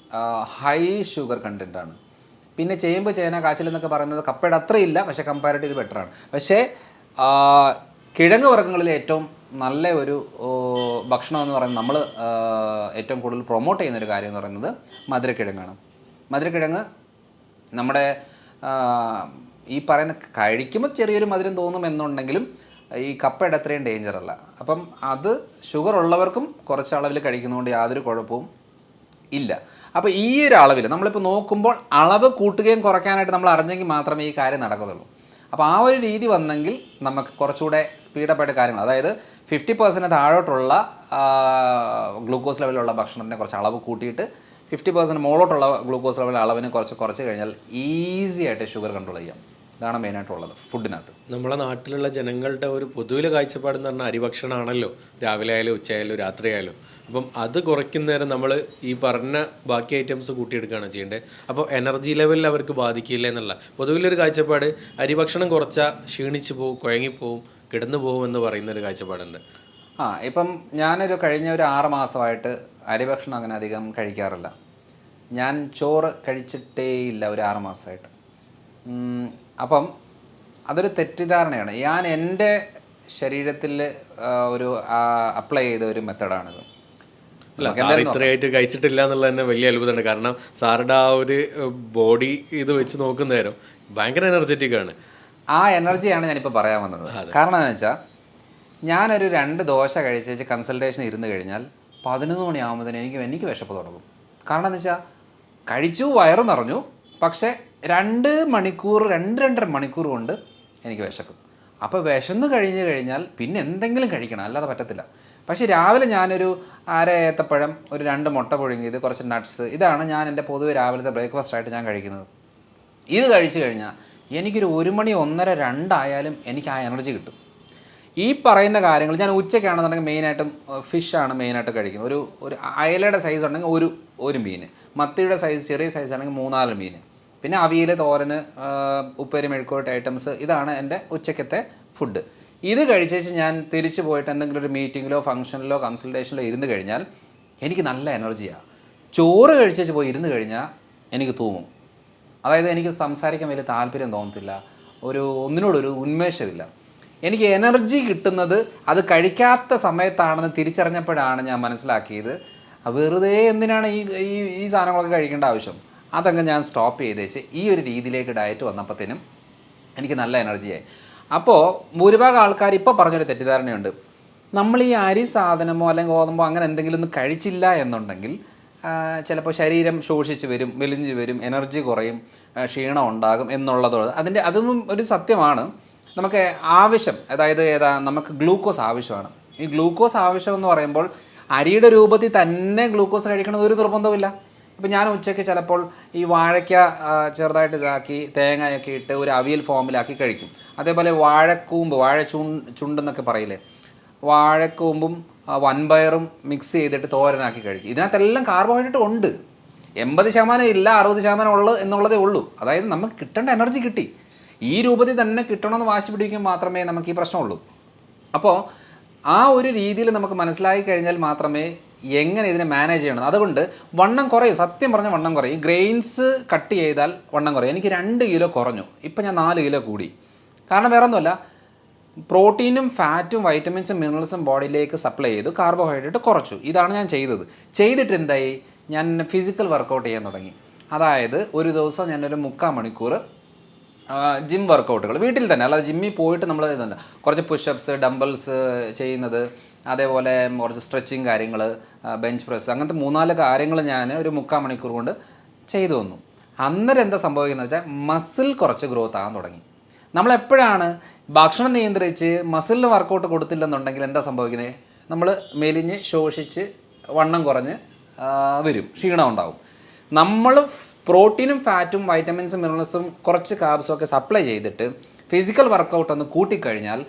A: ഹൈ ഷുഗർ കണ്ടൻറ്റാണ്. പിന്നെ ചേമ്പ്, ചേന, കാച്ചിൽ എന്നൊക്കെ പറയുന്നത് കപ്പയുടെ അത്രയില്ല, പക്ഷേ കമ്പാരിറ്റീവ് ബെറ്ററാണ്. പക്ഷേ കിഴങ്ങ് വർഗ്ഗങ്ങളിൽ ഏറ്റവും നല്ല ഒരു ഭക്ഷണം എന്ന് പറയുന്നത്, നമ്മൾ ഏറ്റവും കൂടുതൽ പ്രൊമോട്ട് ചെയ്യുന്നൊരു കാര്യം എന്ന് പറയുന്നത് മധുരക്കിഴങ്ങാണ്. മധുരക്കിഴങ്ങ് നമ്മുടെ ഈ പറയുന്ന കഴിക്കുമ്പോൾ ചെറിയൊരു മധുരം തോന്നുമെന്നുണ്ടെങ്കിലും ഈ കപ്പയുടെ അത്രയും ഡേഞ്ചർ അല്ല. അപ്പം അത് ഷുഗർ ഉള്ളവർക്കും കുറച്ച് അളവിൽ കഴിക്കുന്നതുകൊണ്ട് യാതൊരു കുഴപ്പവും ഇല്ല. അപ്പോൾ ഈ ഒരു അളവിൽ നമ്മളിപ്പോൾ നോക്കുമ്പോൾ അളവ് കൂട്ടുകയും കുറയ്ക്കാനായിട്ട് നമ്മൾ അറിഞ്ഞെങ്കിൽ മാത്രമേ ഈ കാര്യം നടക്കത്തുള്ളൂ. അപ്പോൾ ആ ഒരു രീതി വന്നെങ്കിൽ നമുക്ക് കുറച്ചുകൂടെ സ്പീഡപ്പായിട്ട് കാര്യങ്ങൾ, അതായത് 50% താഴോട്ടുള്ള ഗ്ലൂക്കോസ് ലെവലുള്ള ഭക്ഷണത്തിനെ കുറച്ച് അളവ് കൂട്ടിയിട്ട് 50% മുകളിലോട്ടുള്ള ഗ്ലൂക്കോസ് ലെവൽ അളവിന് കുറച്ച് കഴിഞ്ഞാൽ ഈസി ആയിട്ട് ഷുഗർ കൺട്രോൾ ചെയ്യാം. ഇതാണ് മെയിനായിട്ടുള്ളത് ഫുഡിനകത്ത്.
B: നമ്മളെ നാട്ടിലുള്ള ജനങ്ങളുടെ ഒരു പൊതുവിലെ കാഴ്ചപ്പാട് എന്ന് പറഞ്ഞാൽ അരിഭക്ഷണമാണല്ലോ, രാവിലെ ആയാലും ഉച്ചയായാലും രാത്രി ആയാലും. അപ്പം അത് കുറയ്ക്കുന്നേരം നമ്മൾ ഈ പറഞ്ഞ ബാക്കി ഐറ്റംസ് കൂട്ടിയെടുക്കുകയാണ് ചെയ്യേണ്ടത്. അപ്പോൾ എനർജി ലെവലിൽ അവർക്ക് ബാധിക്കില്ല എന്നുള്ള പൊതുവിലൊരു കാഴ്ചപ്പാട്, അരിഭക്ഷണം കുറച്ചാൽ ക്ഷീണിച്ച് പോവും, കുഴങ്ങിപ്പോവും, കിടന്നു പോകും എന്ന് പറയുന്നൊരു കാഴ്ചപ്പാടുണ്ട്.
A: ഇപ്പം ഞാനൊരു കഴിഞ്ഞ ഒരു 6 മാസമായിട്ട് അരിഭക്ഷണം അങ്ങനെ അധികം കഴിക്കാറില്ല. ഞാൻ ചോറ് കഴിച്ചിട്ടേ ഇല്ല ഒരു 6 മാസമായിട്ട്. അപ്പം അതൊരു തെറ്റിദ്ധാരണയാണ്. ഞാൻ എൻ്റെ ശരീരത്തിൽ ഒരു അപ്ലൈ ചെയ്ത ഒരു മെത്തഡാണിത്.
B: അല്ല, സാർ ഇത്രയായിട്ട് കഴിച്ചിട്ടില്ല എന്നുള്ളത് തന്നെ വലിയ അത്ഭുതമാണ്. കാരണം സാറുടെ ആ ഒരു ബോഡി ഇത് വെച്ച് നോക്കുന്നേരം ഭയങ്കര എനർജറ്റിക് ആണ്.
A: ആ എനർജിയാണ് ഞാനിപ്പോൾ പറയാൻ വന്നത്. കാരണം എന്താണെന്ന് വെച്ചാൽ ഞാനൊരു 2 ദോശ കഴിച്ച് കൺസൾട്ടേഷൻ ഇരുന്ന് കഴിഞ്ഞാൽ 11 മണിയാകുമ്പോഴത്തേന് എനിക്ക് വിശപ്പ് തുടങ്ങും. കാരണം എന്ന് വെച്ചാൽ കഴിച്ചു, വയറ് നിറഞ്ഞു, പക്ഷേ 2-2.5 മണിക്കൂർ കൊണ്ട് എനിക്ക് വിശക്കും. അപ്പോൾ വിശന്ന് കഴിഞ്ഞാൽ പിന്നെ എന്തെങ്കിലും കഴിക്കണം, അല്ലാതെ പറ്റത്തില്ല. പക്ഷേ രാവിലെ ഞാനൊരു 1/2 ഏത്തപ്പഴം, ഒരു 2 മുട്ട പുഴുങ്ങിയത്, കുറച്ച് നട്ട്സ്, ഇതാണ് ഞാൻ എൻ്റെ പൊതുവെ രാവിലത്തെ ബ്രേക്ക്ഫാസ്റ്റായിട്ട് ഞാൻ കഴിക്കുന്നത്. ഇത് കഴിച്ചു കഴിഞ്ഞാൽ എനിക്കൊരു 1 മണി 1:30 2 ആയാലും എനിക്ക് ആ എനർജി കിട്ടും. ഈ പറയുന്ന കാര്യങ്ങൾ ഞാൻ ഉച്ചയ്ക്കാണെന്നുണ്ടെങ്കിൽ മെയിനായിട്ടും ഫിഷാണ് മെയിനായിട്ട് കഴിക്കുന്നത്. ഒരു അയലയുടെ സൈസ് ഉണ്ടെങ്കിൽ ഒരു മീൻ, മത്തിയുടെ സൈസ് ചെറിയ സൈസ് ആണെങ്കിൽ 3-4 മീൻ, പിന്നെ അവിയൽ, തോരന്, ഉപ്പേരി, മെഴുക്കോട്ട് ഐറ്റംസ്, ഇതാണ് എൻ്റെ ഉച്ചക്കത്തെ ഫുഡ്. ഇത് കഴിച്ചേച്ച് ഞാൻ തിരിച്ചു പോയിട്ട് എന്തെങ്കിലും ഒരു മീറ്റിങ്ങിലോ ഫംഗ്ഷനിലോ കൺസൾട്ടേഷനിലോ ഇരുന്ന് കഴിഞ്ഞാൽ എനിക്ക് നല്ല എനർജിയാണ്. ചോറ് കഴിച്ചേച്ച് പോയി ഇരുന്ന് കഴിഞ്ഞാൽ എനിക്ക് തൂങ്ങും. അതായത് എനിക്ക് സംസാരിക്കാൻ വലിയ താല്പര്യം തോന്നത്തില്ല, ഒന്നിനോടൊരു ഉന്മേഷമില്ല. എനിക്ക് എനർജി കിട്ടുന്നത് അത് കഴിക്കാത്ത സമയത്താണെന്ന് തിരിച്ചറിഞ്ഞപ്പോഴാണ് ഞാൻ മനസ്സിലാക്കിയത് വെറുതെ എന്തിനാണ് ഈ സാധനങ്ങളൊക്കെ കഴിക്കേണ്ട ആവശ്യം. അതങ്ങ് ഞാൻ സ്റ്റോപ്പ് ചെയ്തേച്ച് ഈ ഒരു രീതിയിലേക്ക് ഡയറ്റ് വന്നപ്പോഴത്തേനും എനിക്ക് നല്ല എനർജിയായി. അപ്പോൾ ഭൂരിഭാഗം ആൾക്കാർ ഇപ്പോൾ പറഞ്ഞൊരു തെറ്റിദ്ധാരണയുണ്ട്, നമ്മൾ ഈ അരി സാധനമോ അല്ലെങ്കിൽ ഗോതമ്പോ അങ്ങനെ എന്തെങ്കിലും ഒന്നും കഴിച്ചില്ല എന്നുണ്ടെങ്കിൽ ചിലപ്പോൾ ശരീരം ശോഷിച്ച് വരും, മെലിഞ്ഞ് വരും, എനർജി കുറയും, ക്ഷീണം ഉണ്ടാകും എന്നുള്ളതോട് അതൊന്നും ഒരു സത്യമാണ്. നമുക്ക് ആവശ്യം, അതായത് നമുക്ക് ഗ്ലൂക്കോസ് ആവശ്യമാണ്. ഈ ഗ്ലൂക്കോസ് ആവശ്യം എന്ന് പറയുമ്പോൾ അരിയുടെ രൂപത്തിൽ തന്നെ ഗ്ലൂക്കോസ് കഴിക്കണമെന്ന് ഒരു നിർബന്ധമില്ല. ഇപ്പോൾ ഞാൻ ഉച്ചയ്ക്ക് ചിലപ്പോൾ ഈ വാഴയ്ക്ക ചെറുതായിട്ട് ഇതാക്കി തേങ്ങയൊക്കെ ഇട്ട് ഒരു അവിയൽ ഫോമിലാക്കി കഴിക്കും. അതേപോലെ വാഴക്കൂമ്പ്, ചുണ്ടെന്നൊക്കെ പറയില്ലേ, വാഴക്കൂമ്പും വൻപയറും മിക്സ് ചെയ്തിട്ട് തോരനാക്കി കഴിക്കും. ഇതിനകത്തെല്ലാം കാർബോഹൈഡ്രേറ്റ് ഉണ്ട്. 80% ഇല്ല, 60% ഉള്ളു എന്നുള്ളതേ ഉള്ളൂ. അതായത് നമുക്ക് കിട്ടേണ്ട എനർജി കിട്ടി. ഈ രൂപത്തിൽ തന്നെ കിട്ടണമെന്ന് വാശി പിടിക്കുമ്പോൾ മാത്രമേ നമുക്ക് ഈ പ്രശ്നമുള്ളൂ. അപ്പോൾ ആ ഒരു രീതിയിൽ നമുക്ക് മനസ്സിലാക്കി കഴിഞ്ഞാൽ മാത്രമേ എങ്ങനെ ഇതിനെ മാനേജ് ചെയ്യണം. അതുകൊണ്ട് വണ്ണം കുറയും, സത്യം പറഞ്ഞാൽ വണ്ണം കുറയും. ഗ്രെയിൻസ് കട്ട് ചെയ്താൽ വണ്ണം കുറയും. എനിക്ക് 2 കിലോ കുറഞ്ഞു, ഇപ്പം ഞാൻ 4 കിലോ കൂടി. കാരണം വേറെ ഒന്നുമല്ല, പ്രോട്ടീനും ഫാറ്റും വൈറ്റമിൻസും മിനറൽസും ബോഡിയിലേക്ക് സപ്ലൈ ചെയ്തു, കാർബോഹൈഡ്രേറ്റ് കുറച്ചു. ഇതാണ് ഞാൻ ചെയ്തിട്ട് എന്തായി, ഞാൻ ഫിസിക്കൽ വർക്കൗട്ട് ചെയ്യാൻ തുടങ്ങി. അതായത് ഒരു ദിവസം ഞാനൊരു 3/4 മണിക്കൂർ ജിം വർക്കൗട്ടുകൾ വീട്ടിൽ തന്നെ, അല്ലാതെ ജിമ്മിൽ പോയിട്ട് നമ്മൾ ഇതുണ്ട്, കുറച്ച് പുഷപ്സ്, ഡംബിൾസ് ചെയ്യുന്നത്, അതേപോലെ കുറച്ച് സ്ട്രെച്ചിങ് കാര്യങ്ങൾ, ബെഞ്ച് പ്രസ്, അങ്ങനത്തെ 3-4 കാര്യങ്ങൾ ഞാൻ ഒരു 3/4 മണിക്കൂർ കൊണ്ട് ചെയ്തു വന്നു. അന്നേരം എന്താ സംഭവിക്കുന്നത് വെച്ചാൽ മസിൽ കുറച്ച് ഗ്രോത്ത് ആകാൻ തുടങ്ങി. നമ്മളെപ്പോഴാണ് ഭക്ഷണം നിയന്ത്രിച്ച് മസിലിന് വർക്കൗട്ട് കൊടുത്തില്ലെന്നുണ്ടെങ്കിൽ എന്താ സംഭവിക്കുന്നത്, നമ്മൾ മെലിഞ്ഞ് ശോഷിച്ച് വണ്ണം കുറഞ്ഞ് വരും, ക്ഷീണം ഉണ്ടാവും. നമ്മൾ പ്രോട്ടീനും ഫാറ്റും വൈറ്റമിൻസും മിനറൽസും കുറച്ച് കാർബ്സും ഒക്കെ സപ്ലൈ ചെയ്തിട്ട് ഫിസിക്കൽ വർക്കൗട്ട് ഒന്ന് കൂട്ടിക്കഴിഞ്ഞാൽ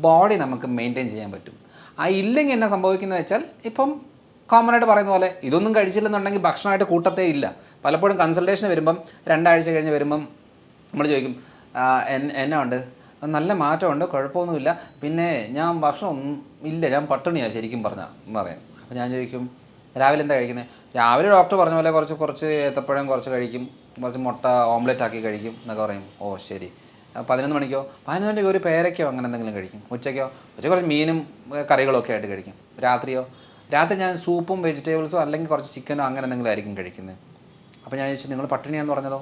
A: ബോഡി നമുക്ക് മെയിൻറ്റെയിൻ ചെയ്യാൻ പറ്റും. ഇല്ലെങ്കിൽ എന്നാ സംഭവിക്കുന്നത് വെച്ചാൽ, ഇപ്പം കോമണായിട്ട് പറയുന്ന പോലെ ഇതൊന്നും കഴിച്ചില്ലെന്നുണ്ടെങ്കിൽ ഭക്ഷണമായിട്ട് കൂട്ടത്തേ ഇല്ല. പലപ്പോഴും കൺസൾട്ടേഷൻ വരുമ്പം 2 ആഴ്ച കഴിഞ്ഞ് വരുമ്പം നമ്മൾ ചോദിക്കും, എന്നാ ഉണ്ട്, നല്ല മാറ്റമുണ്ട്, കുഴപ്പമൊന്നുമില്ല, പിന്നെ ഞാൻ ഭക്ഷണം ഒന്നും ഇല്ല, ഞാൻ പട്ടിണിയാണ് ശരിക്കും പറയാം. അപ്പോൾ ഞാൻ ചോദിക്കും, രാവിലെ എന്താ കഴിക്കുന്നത്? രാവിലെ ഡോക്ടർ പറഞ്ഞ പോലെ കുറച്ച് ഏത്തപ്പഴം കുറച്ച് കഴിക്കും, കുറച്ച് മുട്ട ഓംലെറ്റ് ആക്കി കഴിക്കും എന്നൊക്കെ പറയും. ഓ ശരി. 11 മണിക്കോ 11 മണിക്കോ ഒരു പേരയ്ക്കോ അങ്ങനെ എന്തെങ്കിലും കഴിക്കും. ഉച്ചയ്ക്ക് കുറച്ച് മീനും കറികളൊക്കെ ആയിട്ട് കഴിക്കും. രാത്രി ഞാൻ സൂപ്പും വെജിറ്റബിൾസോ അല്ലെങ്കിൽ കുറച്ച് ചിക്കനോ അങ്ങനെ എന്തെങ്കിലും ആയിരിക്കും കഴിക്കുന്നത്. അപ്പോൾ ഞാൻ ചോദിച്ചു, നിങ്ങൾ പട്ടിണിയാന്ന് പറഞ്ഞതോ?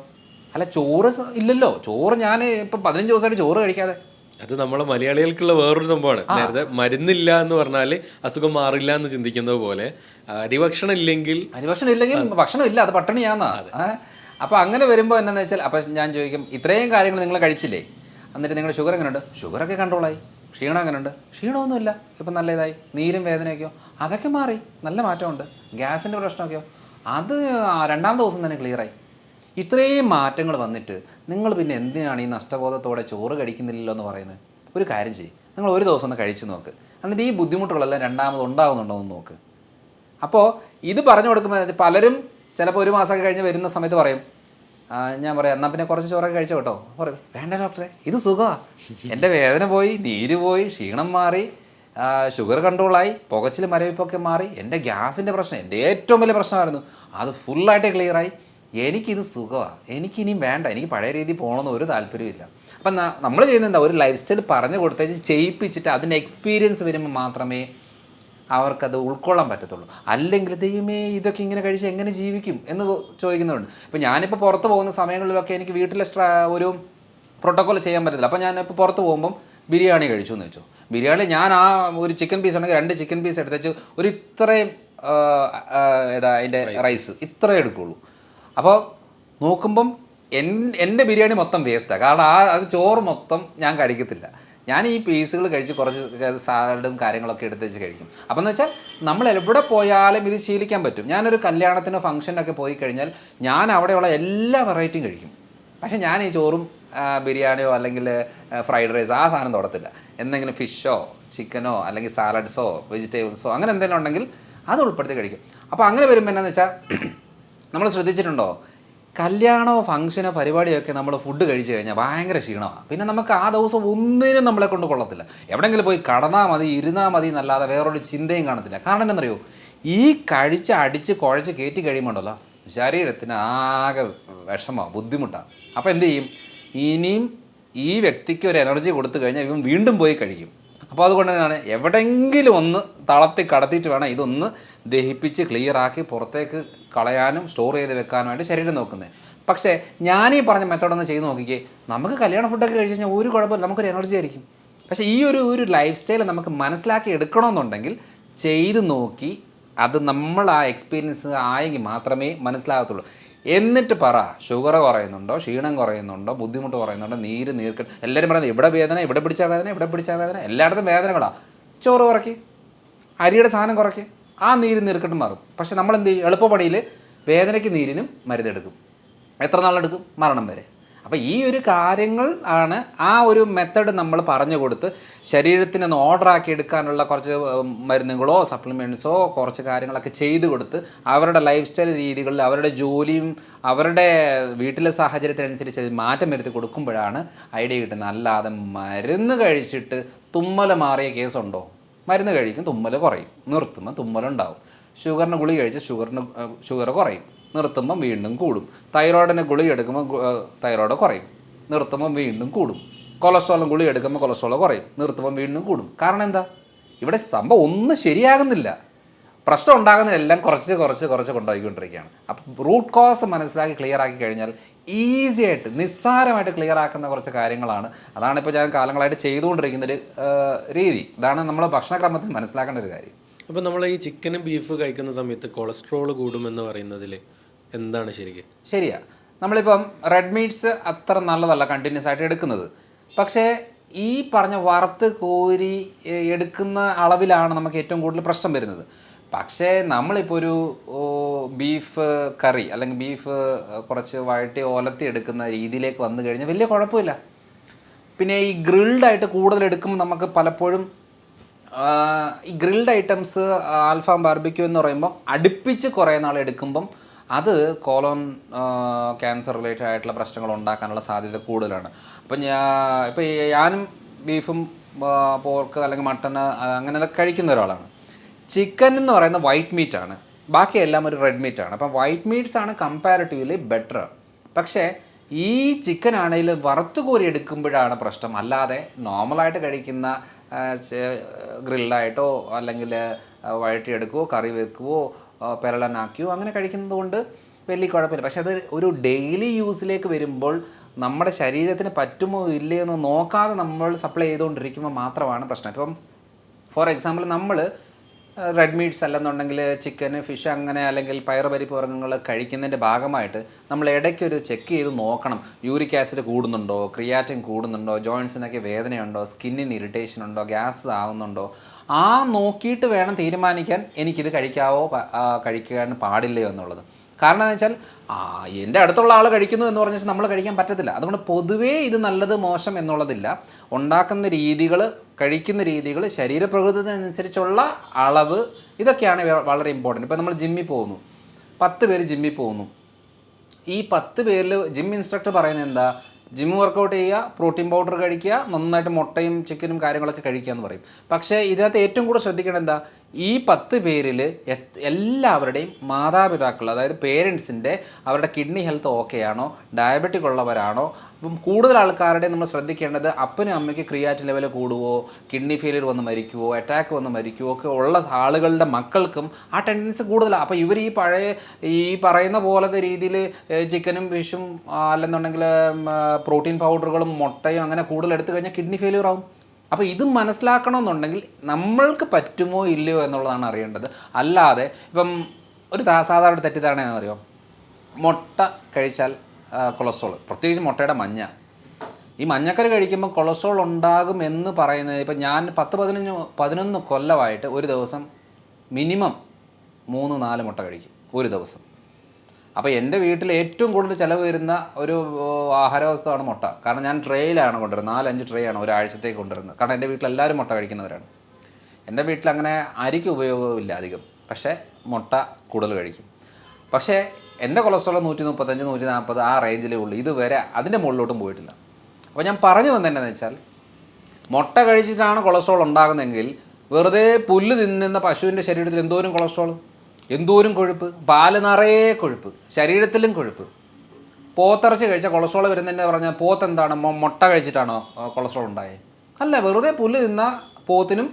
A: അല്ല, ചോറ് ഇല്ലല്ലോ, ചോറ് ഞാൻ ഇപ്പം 15 ദിവസമായിട്ട് ചോറ് കഴിക്കാതെ.
B: അത് നമ്മളെ മലയാളികൾക്കുള്ള വേറൊരു സംഭവമാണ്. നേരത്തെ മരുന്നില്ല എന്ന് പറഞ്ഞാൽ അസുഖം മാറില്ല എന്ന് ചിന്തിക്കുന്നത് പോലെ അരിഭക്ഷണം ഇല്ലെങ്കിൽ
A: ഭക്ഷണം ഇല്ല, അത് പട്ടിണിയാന്നാ. അപ്പോൾ അങ്ങനെ വരുമ്പോൾ എന്താണെന്ന് വെച്ചാൽ, അപ്പം ഞാൻ ചോദിക്കും, ഇത്രയും കാര്യങ്ങൾ നിങ്ങൾ കഴിച്ചില്ലേ, എന്നിട്ട് നിങ്ങളുടെ ഷുഗർ എങ്ങനെയുണ്ട്? ഷുഗറൊക്കെ കൺട്രോളായി. ക്ഷീണം എങ്ങനെയുണ്ട്? ക്ഷീണമൊന്നുമില്ല, ഇപ്പം നല്ല ഇതായി. നീരും വേദനയൊക്കെയോ? അതൊക്കെ മാറി, നല്ല മാറ്റമുണ്ട്. ഗ്യാസിൻ്റെ പ്രശ്നമൊക്കെയോ? അത് രണ്ടാമത്തെ ദിവസം തന്നെ ക്ലിയറായി. ഇത്രയും മാറ്റങ്ങൾ വന്നിട്ട് നിങ്ങൾ പിന്നെ എന്തിനാണ് ഈ നഷ്ടബോധത്തോടെ ചോറ് കഴിക്കുന്നില്ലല്ലോ എന്ന് പറയുന്നത്? ഒരു കാര്യം ചെയ്യും, നിങ്ങൾ ഒരു ദിവസം ഒന്ന് കഴിച്ച് നോക്ക്, എന്നിട്ട് ഈ ബുദ്ധിമുട്ടുകളെല്ലാം രണ്ടാമത് ഉണ്ടാകുന്നുണ്ടോ എന്ന് നോക്ക്. അപ്പോൾ ഇത് പറഞ്ഞു കൊടുക്കുമ്പോൾ പലരും ചിലപ്പോൾ ഒരു മാസമൊക്കെ കഴിഞ്ഞ് വരുന്ന സമയത്ത് പറയും, ഞാൻ പറയാം എന്നാൽ പിന്നെ കുറച്ച് ചോറൊക്കെ കഴിച്ചോ കേട്ടോ. പറയും വേണ്ട ഡോക്ടറെ, ഇത് സുഖമാണ്, എൻ്റെ വേദന പോയി, നീര് പോയി, ക്ഷീണം മാറി, ഷുഗർ കൺട്രോളായി, പുകച്ചിൽ മരവിപ്പൊക്കെ മാറി, എൻ്റെ ഗ്യാസിൻ്റെ പ്രശ്നം എൻ്റെ ഏറ്റവും വലിയ പ്രശ്നമായിരുന്നു, അത് ഫുള്ളായിട്ട് ക്ലിയറായി, എനിക്കിത് സുഖമാണ്, എനിക്കിനിയും വേണ്ട, എനിക്ക് പഴയ രീതിയിൽ പോകണമെന്ന് ഒരു താല്പര്യമില്ല. അപ്പം നമ്മൾ ചെയ്യുന്നത് എന്താ, ഒരു ലൈഫ് സ്റ്റൈൽ പറഞ്ഞു കൊടുത്തേച്ച് ചെയ്യിപ്പിച്ചിട്ട് അതിൻ്റെ എക്സ്പീരിയൻസ് വരുമ്പോൾ മാത്രമേ അവർക്കത് ഉൾക്കൊള്ളാൻ പറ്റത്തുള്ളൂ. അല്ലെങ്കിൽ ദൈവമേ ഇതൊക്കെ ഇങ്ങനെ കഴിച്ച് എങ്ങനെ ജീവിക്കും എന്ന് ചോദിക്കുന്നുണ്ട്. ഇപ്പം ഞാനിപ്പോൾ പുറത്ത് പോകുന്ന സമയങ്ങളിലൊക്കെ എനിക്ക് വീട്ടിലെ ഒരു പ്രോട്ടോക്കോൾ ചെയ്യാൻ പറ്റത്തില്ല. അപ്പോൾ ഞാനിപ്പോൾ പുറത്ത് പോകുമ്പം ബിരിയാണി കഴിച്ചു എന്ന് വെച്ചു. ബിരിയാണി ഞാൻ ആ ഒരു ചിക്കൻ പീസ് ഉണ്ടെങ്കിൽ 2 ചിക്കൻ പീസ് എടുത്തേച്ച് ഒരു ഇത്രയും അതിൻ്റെ റൈസ് ഇത്രയും എടുക്കുള്ളൂ. അപ്പോൾ നോക്കുമ്പം എൻ്റെ ബിരിയാണി മൊത്തം വേസ്റ്റാണ്. കാരണം അത് ചോറ് മൊത്തം ഞാൻ കഴിക്കത്തില്ല. ഞാൻ ഈ പീസുകൾ കഴിച്ച് കുറച്ച് സാലഡും കാര്യങ്ങളൊക്കെ എടുത്ത് വെച്ച് കഴിക്കും. അപ്പം എന്ന് വെച്ചാൽ നമ്മൾ എവിടെ പോയാലും ഇത് ശീലിക്കാൻ പറ്റും. ഞാനൊരു കല്യാണത്തിനോ ഫംഗ്ഷനൊക്കെ പോയി കഴിഞ്ഞാൽ ഞാൻ അവിടെയുള്ള എല്ലാ വെറൈറ്റിയും കഴിക്കും. പക്ഷേ ഞാൻ ഈ ചോറും ബിരിയാണിയോ അല്ലെങ്കിൽ ഫ്രൈഡ് റൈസ് ആ സാധനം തൊടത്തില്ല. എന്തെങ്കിലും ഫിഷോ ചിക്കനോ അല്ലെങ്കിൽ സാലഡ്സോ വെജിറ്റബിൾസോ അങ്ങനെ എന്തെങ്കിലും ഉണ്ടെങ്കിൽ അത് ഉൾപ്പെടുത്തി കഴിക്കും. അപ്പോൾ അങ്ങനെ വരുമ്പോൾ എന്നാന്ന് വെച്ചാൽ നമ്മൾ ശ്രദ്ധിച്ചിട്ടുണ്ടോ, കല്യാണമോ ഫംഗ്ഷനോ പരിപാടിയൊക്കെ നമ്മൾ ഫുഡ് കഴിച്ച് കഴിഞ്ഞാൽ ഭയങ്കര ക്ഷീണമാണ്. പിന്നെ നമുക്ക് ആ ദിവസം ഒന്നിനും നമ്മളെ കൊണ്ട് കൊള്ളത്തില്ല. എവിടെയെങ്കിലും പോയി കടന്നാൽ മതി, ഇരുന്നാൽ മതി എന്നല്ലാതെ വേറൊരു ചിന്തയും കാണത്തില്ല. കാരണം എന്താണെന്നറിയോ, ഈ അടിച്ച് കുഴച്ച് കയറ്റി കഴിയുമ്പോണ്ടല്ലോ ശരീരത്തിന് ആകെ വിഷമമാണ്, ബുദ്ധിമുട്ടാണ്. അപ്പോൾ എന്ത് ചെയ്യും, ഇനിയും ഈ വ്യക്തിക്ക് ഒരു എനർജി കൊടുത്തു കഴിഞ്ഞാൽ ഇവൻ വീണ്ടും പോയി കഴിക്കും. അപ്പോൾ അതുകൊണ്ട് തന്നെയാണ് എവിടെയെങ്കിലും ഒന്ന് തളർത്തി കടത്തിയിട്ട് വേണം ഇതൊന്ന് ദഹിപ്പിച്ച് ക്ലിയറാക്കി പുറത്തേക്ക് കളയാനും സ്റ്റോർ ചെയ്ത് വെക്കാനുമായിട്ട് ശരീരം നോക്കുന്നത്. പക്ഷേ ഞാനീ പറഞ്ഞ മെത്തേഡൊന്ന് ചെയ്ത് നോക്കിക്കേ, നമുക്ക് കല്യാണ ഫുഡൊക്കെ കഴിച്ച് കഴിഞ്ഞാൽ ഒരു കുഴപ്പമില്ല, നമുക്കൊരു എനർജി ആയിരിക്കും. പക്ഷേ ഈ ഒരു ലൈഫ് സ്റ്റൈൽ നമുക്ക് മനസ്സിലാക്കി എടുക്കണമെന്നുണ്ടെങ്കിൽ ചെയ്ത് നോക്കി അത് നമ്മൾ ആ എക്സ്പീരിയൻസ് ആയെങ്കിൽ മാത്രമേ മനസ്സിലാകത്തുള്ളൂ. എന്നിട്ട് പറ, ഷുഗർ കുറയുന്നുണ്ടോ, ക്ഷീണം കുറയുന്നുണ്ടോ, ബുദ്ധിമുട്ട് കുറയുന്നുണ്ടോ, നീർക്കെട്ട്. എല്ലാവരും പറയുന്നത് ഇവിടെ വേദന, ഇവിടെ പിടിച്ചാൽ വേദന, ഇവിടെ പിടിച്ചാൽ വേദന, എല്ലായിടത്തും വേദനകളാണ്. ചോറ് കുറയ്ക്ക്, അരിയുടെ സാധനം കുറയ്ക്ക്, ആ നീർക്കെട്ടും മാറും. പക്ഷെ നമ്മൾ എന്ത് ചെയ്യും, എളുപ്പപ്പണിയിൽ വേദനയ്ക്ക് നീരിനും മരുന്നെടുക്കും. എത്ര നാളെടുക്കും, മരണം വരെ. അപ്പോൾ ഈ ഒരു കാര്യങ്ങൾ ആണ് ആ ഒരു മെത്തഡ് നമ്മൾ പറഞ്ഞു കൊടുത്ത് ശരീരത്തിനൊന്ന് ഓർഡറാക്കി എടുക്കാനുള്ള കുറച്ച് മരുന്നുകളോ സപ്ലിമെൻറ്റ്സോ കുറച്ച് കാര്യങ്ങളൊക്കെ ചെയ്ത് കൊടുത്ത് അവരുടെ ലൈഫ് സ്റ്റൈൽ രീതികളിൽ അവരുടെ ജോലിയും അവരുടെ വീട്ടിലെ സാഹചര്യത്തിനനുസരിച്ച് മാറ്റം വരുത്തി കൊടുക്കുമ്പോഴാണ് ഐഡിയ കിട്ടുന്നത്. അല്ലാതെ മരുന്ന് കഴിച്ചിട്ട് തുമ്മൽ മാറിയ കേസുണ്ടോ? മരുന്ന് കഴിക്കും, തുമ്മൽ കുറയും, നിർത്തുമ്പോൾ തുമ്മലുണ്ടാവും. ഷുഗറിന് ഗുളിക കഴിച്ച് ഷുഗർ കുറയും, നിർത്തുമ്പം വീണ്ടും കൂടും. തൈറോയിഡിന് ഗുളിക എടുക്കുമ്പോൾ തൈറോയിഡ് കുറയും, നിർത്തുമ്പം വീണ്ടും കൂടും. കൊളസ്ട്രോളും ഗുളിക എടുക്കുമ്പോൾ കൊളസ്ട്രോൾ കുറയും, നിർത്തുമ്പം വീണ്ടും കൂടും. കാരണം എന്താ, ഇവിടെ സംഭവം ഒന്നും ശരിയാകുന്നില്ല. പ്രശ്നം ഉണ്ടാകുന്നതെല്ലാം കുറച്ച് കൊണ്ടുപോയിക്കൊണ്ടിരിക്കുകയാണ്. അപ്പം റൂട്ട് കോസ് മനസ്സിലാക്കി ക്ലിയർ ആക്കി കഴിഞ്ഞാൽ ഈസി ആയിട്ട് നിസ്സാരമായിട്ട് ക്ലിയർ ആക്കുന്ന കുറച്ച് കാര്യങ്ങളാണ്. അതാണിപ്പോൾ ഞാൻ കാലങ്ങളായിട്ട് ചെയ്തുകൊണ്ടിരിക്കുന്നൊരു രീതി. ഇതാണ് നമ്മൾ ഭക്ഷണക്രമത്തിൽ മനസ്സിലാക്കേണ്ട ഒരു കാര്യം.
B: അപ്പോൾ നമ്മൾ ഈ ചിക്കനും ബീഫ് കഴിക്കുന്ന സമയത്ത് കൊളസ്ട്രോൾ കൂടുമെന്ന് പറയുന്നതിൽ എന്താണ് ശരിക്കും?
A: ശരിയാ, നമ്മളിപ്പം റെഡ് മീറ്റ്സ് അത്ര നല്ലതല്ല കണ്ടിന്യൂസ് ആയിട്ട് എടുക്കുന്നത്. പക്ഷേ ഈ പറഞ്ഞ വറുത്ത് കോരി എടുക്കുന്ന അളവിലാണ് നമുക്ക് ഏറ്റവും കൂടുതൽ പ്രശ്നം വരുന്നത്. പക്ഷേ നമ്മളിപ്പോൾ ഒരു ബീഫ് കറി അല്ലെങ്കിൽ ബീഫ് കുറച്ച് വഴറ്റി ഒലത്തി എടുക്കുന്ന രീതിയിലേക്ക് വന്നു കഴിഞ്ഞാൽ വലിയ കുഴപ്പമില്ല. പിന്നെ ഈ ഗ്രിൽഡായിട്ട് കൂടുതൽ എടുക്കുമ്പോൾ നമുക്ക് പലപ്പോഴും ഈ ഗ്രിൽഡ് ഐറ്റംസ് ആൽഫാം ബാർബിക്യൂ എന്ന് പറയുമ്പോൾ അടുപ്പിച്ച് കുറേ നാൾ എടുക്കുമ്പം അത് കോളോൺ ക്യാൻസർ റിലേറ്റഡ് ആയിട്ടുള്ള പ്രശ്നങ്ങൾ ഉണ്ടാക്കാനുള്ള സാധ്യത കൂടുതലാണ്. അപ്പം ഞാനും ബീഫും പോർക്ക് അല്ലെങ്കിൽ മട്ടൺ അങ്ങനെ കഴിക്കുന്ന ഒരാളാണ്. ചിക്കൻ എന്ന് പറയുന്ന വൈറ്റ് മീറ്റാണ്, ബാക്കിയെല്ലാം ഒരു റെഡ് മീറ്റാണ്. അപ്പം വൈറ്റ് മീറ്റ്സ് ആണ് കമ്പാരിറ്റീവ്ലി ബെറ്റർ. പക്ഷേ ഈ ചിക്കൻ ആണെങ്കിലും വറുത്ത് കോരി എടുക്കുമ്പോഴാണ് പ്രശ്നം. അല്ലാതെ നോർമലായിട്ട് കഴിക്കുന്ന ഗ്രില്ലായിട്ടോ അല്ലെങ്കിൽ വഴറ്റിയെടുക്കുകയോ കറി വെക്കുകയോ പെരളനാക്കുകയോ അങ്ങനെ കഴിക്കുന്നത് കൊണ്ട് വലിയ കുഴപ്പമില്ല. പക്ഷെ അത് ഒരു ഡെയിലി യൂസിലേക്ക് വരുമ്പോൾ നമ്മുടെ ശരീരത്തിന് പറ്റുമോ ഇല്ലയോ എന്ന് നോക്കാതെ നമ്മൾ സപ്ലൈ ചെയ്തുകൊണ്ടിരിക്കുമ്പോൾ മാത്രമാണ് പ്രശ്നം. ഇപ്പം ഫോർ എക്സാമ്പിൾ നമ്മൾ റെഡ് മീറ്റ്സ് അല്ലെന്നുണ്ടെങ്കിൽ ചിക്കൻ ഫിഷ് അങ്ങനെ അല്ലെങ്കിൽ പയറുപരിപ്പ് വർഗ്ഗങ്ങൾ കഴിക്കുന്നതിൻ്റെ ഭാഗമായിട്ട് നമ്മൾ ഇടയ്ക്കൊരു ചെക്ക് ചെയ്ത് നോക്കണം. യൂറിക് ആസിഡ് കൂടുന്നുണ്ടോ, ക്രിയാറ്റിൻ കൂടുന്നുണ്ടോ, ജോയിൻസിനൊക്കെ വേദനയുണ്ടോ, സ്കിന്നിന് ഇറിറ്റേഷൻ ഉണ്ടോ, ഗ്യാസ് ആവുന്നുണ്ടോ, ആ നോക്കിയിട്ട് വേണം തീരുമാനിക്കാൻ എനിക്കിത് കഴിക്കാവോ കഴിക്കാൻ പാടില്ലയോ എന്നുള്ളത്. കാരണം എന്ന് വെച്ചാൽ എൻ്റെ അടുത്തുള്ള ആൾ കഴിക്കുന്നു എന്ന് പറഞ്ഞാൽ നമ്മൾ കഴിക്കാൻ പറ്റത്തില്ല. അതുകൊണ്ട് പൊതുവേ ഇത് നല്ലത് മോശം എന്നുള്ളതില്ല. ഉണ്ടാക്കുന്ന രീതികൾ, കഴിക്കുന്ന രീതികൾ, ശരീരപ്രകൃതത്തിനനുസരിച്ചുള്ള അളവ്, ഇതൊക്കെയാണ് വളരെ ഇമ്പോർട്ടൻറ്റ്. ഇപ്പോൾ നമ്മൾ ജിമ്മിൽ പോകുന്നു, 10 പേര് ജിമ്മിൽ പോകുന്നു. ഈ 10 പേരിൽ ജിം ഇൻസ്ട്രക്ടർ പറയുന്നത് എന്താ? ജിം വർക്കൗട്ട് ചെയ്യുക, പ്രോട്ടീൻ പൗഡർ കഴിക്കുക, നന്നായിട്ട് മുട്ടയും ചിക്കനും കാര്യങ്ങളൊക്കെ കഴിക്കുക എന്ന് പറയും. പക്ഷേ ഇതിനകത്ത് ഏറ്റവും കൂടുതൽ ശ്രദ്ധിക്കേണ്ടത് എന്താ? ഈ 10 പേരിൽ എല്ലാവരുടെയും മാതാപിതാക്കൾ, അതായത് പേരൻസിൻ്റെ അവരുടെ കിഡ്നി ഹെൽത്ത് ഓക്കെ ആണോ, ഡയബറ്റിക് ഉള്ളവരാണോ? അപ്പം കൂടുതൽ ആൾക്കാരുടെ നമ്മൾ ശ്രദ്ധിക്കേണ്ടത് അപ്പനും അമ്മയ്ക്ക് ക്രിയാറ്റിൻ ലെവൽ കൂടുവോ, കിഡ്നി ഫെയിലിയർ വന്ന് മരിക്കുവോ, അറ്റാക്ക് വന്ന് മരിക്കുവോ ഒക്കെ ഉള്ള ആളുകളുടെ മക്കൾക്കും ആ ടെൻഡൻസി കൂടുതലാണ്. അപ്പോൾ ഇവർ ഈ പറയുന്ന പോലത്തെ രീതിയിൽ ചിക്കനും ഫിഷും അല്ലെന്നുണ്ടെങ്കിൽ പ്രോട്ടീൻ പൗഡറുകളും മുട്ടയും അങ്ങനെ കൂടുതൽ എടുത്തു കഴിഞ്ഞാൽ കിഡ്നി ഫെയിലിയർ ആവും. അപ്പോൾ ഇത് മനസ്സിലാക്കണമെന്നുണ്ടെങ്കിൽ നമ്മൾക്ക് പറ്റുമോ ഇല്ലയോ എന്നുള്ളതാണ് അറിയേണ്ടത്. അല്ലാതെ ഇപ്പം ഒരു സാധാരണ തെറ്റിദ്ധാരണ എന്നറിയോ, മുട്ട കഴിച്ചാൽ കൊളസ്ട്രോൾ, പ്രത്യേകിച്ച് മുട്ടയുടെ മഞ്ഞ, ഈ മഞ്ഞക്കറി കഴിക്കുമ്പോൾ കൊളസ്ട്രോൾ ഉണ്ടാകും എന്ന് പറയുന്നത്, ഇപ്പം ഞാൻ 10-11 കൊല്ലമായിട്ട് ഒരു ദിവസം മിനിമം 3-4 മുട്ട കഴിക്കും ഒരു ദിവസം. അപ്പോൾ എൻ്റെ വീട്ടിൽ ഏറ്റവും കൂടുതൽ ചിലവ് വരുന്ന ഒരു ആഹാരവസ്ഥയാണ് മുട്ട. കാരണം ഞാൻ ട്രേയിലാണ് കൊണ്ടുവരുന്നത്, 4-5 ട്രേ ആണ് ഒരാഴ്ചത്തേക്ക് കൊണ്ടുവരുന്നത്. കാരണം എൻ്റെ വീട്ടിൽ എല്ലാവരും മുട്ട കഴിക്കുന്നവരാണ്. എൻ്റെ വീട്ടിൽ അങ്ങനെ അരിക്ക് ഉപയോഗമില്ല അധികം, പക്ഷേ മുട്ട കൂടുതൽ കഴിക്കും. പക്ഷേ എൻ്റെ കൊളസ്ട്രോൾ 135-140 ആ റേഞ്ചിലേ ഉള്ളൂ. ഇതുവരെ അതിൻ്റെ മുകളിലോട്ടും പോയിട്ടില്ല. അപ്പോൾ ഞാൻ പറഞ്ഞു വന്നതെന്നു വെച്ചാൽ, മുട്ട കഴിച്ചിട്ടാണ് കൊളസ്ട്രോൾ ഉണ്ടാകുന്നതെങ്കിൽ വെറുതെ പുല്ല് തിന്നുന്ന പശുവിൻ്റെ ശരീരത്തിൽ എന്തോരം കൊളസ്ട്രോൾ, എന്തോരം കൊഴുപ്പ്, പാല് നിറയെ കൊഴുപ്പ്, ശരീരത്തിലും കൊഴുപ്പ്. പോത്തിറച്ചി കഴിച്ചാൽ കൊളസ്ട്രോൾ വരുന്നതിൻ്റെ പറഞ്ഞാൽ പോത്ത് എന്താണ്, മുട്ട കഴിച്ചിട്ടാണോ കൊളസ്ട്രോൾ ഉണ്ടായത്? അല്ല, വെറുതെ പുല്ല് തിന്ന പോത്തിനും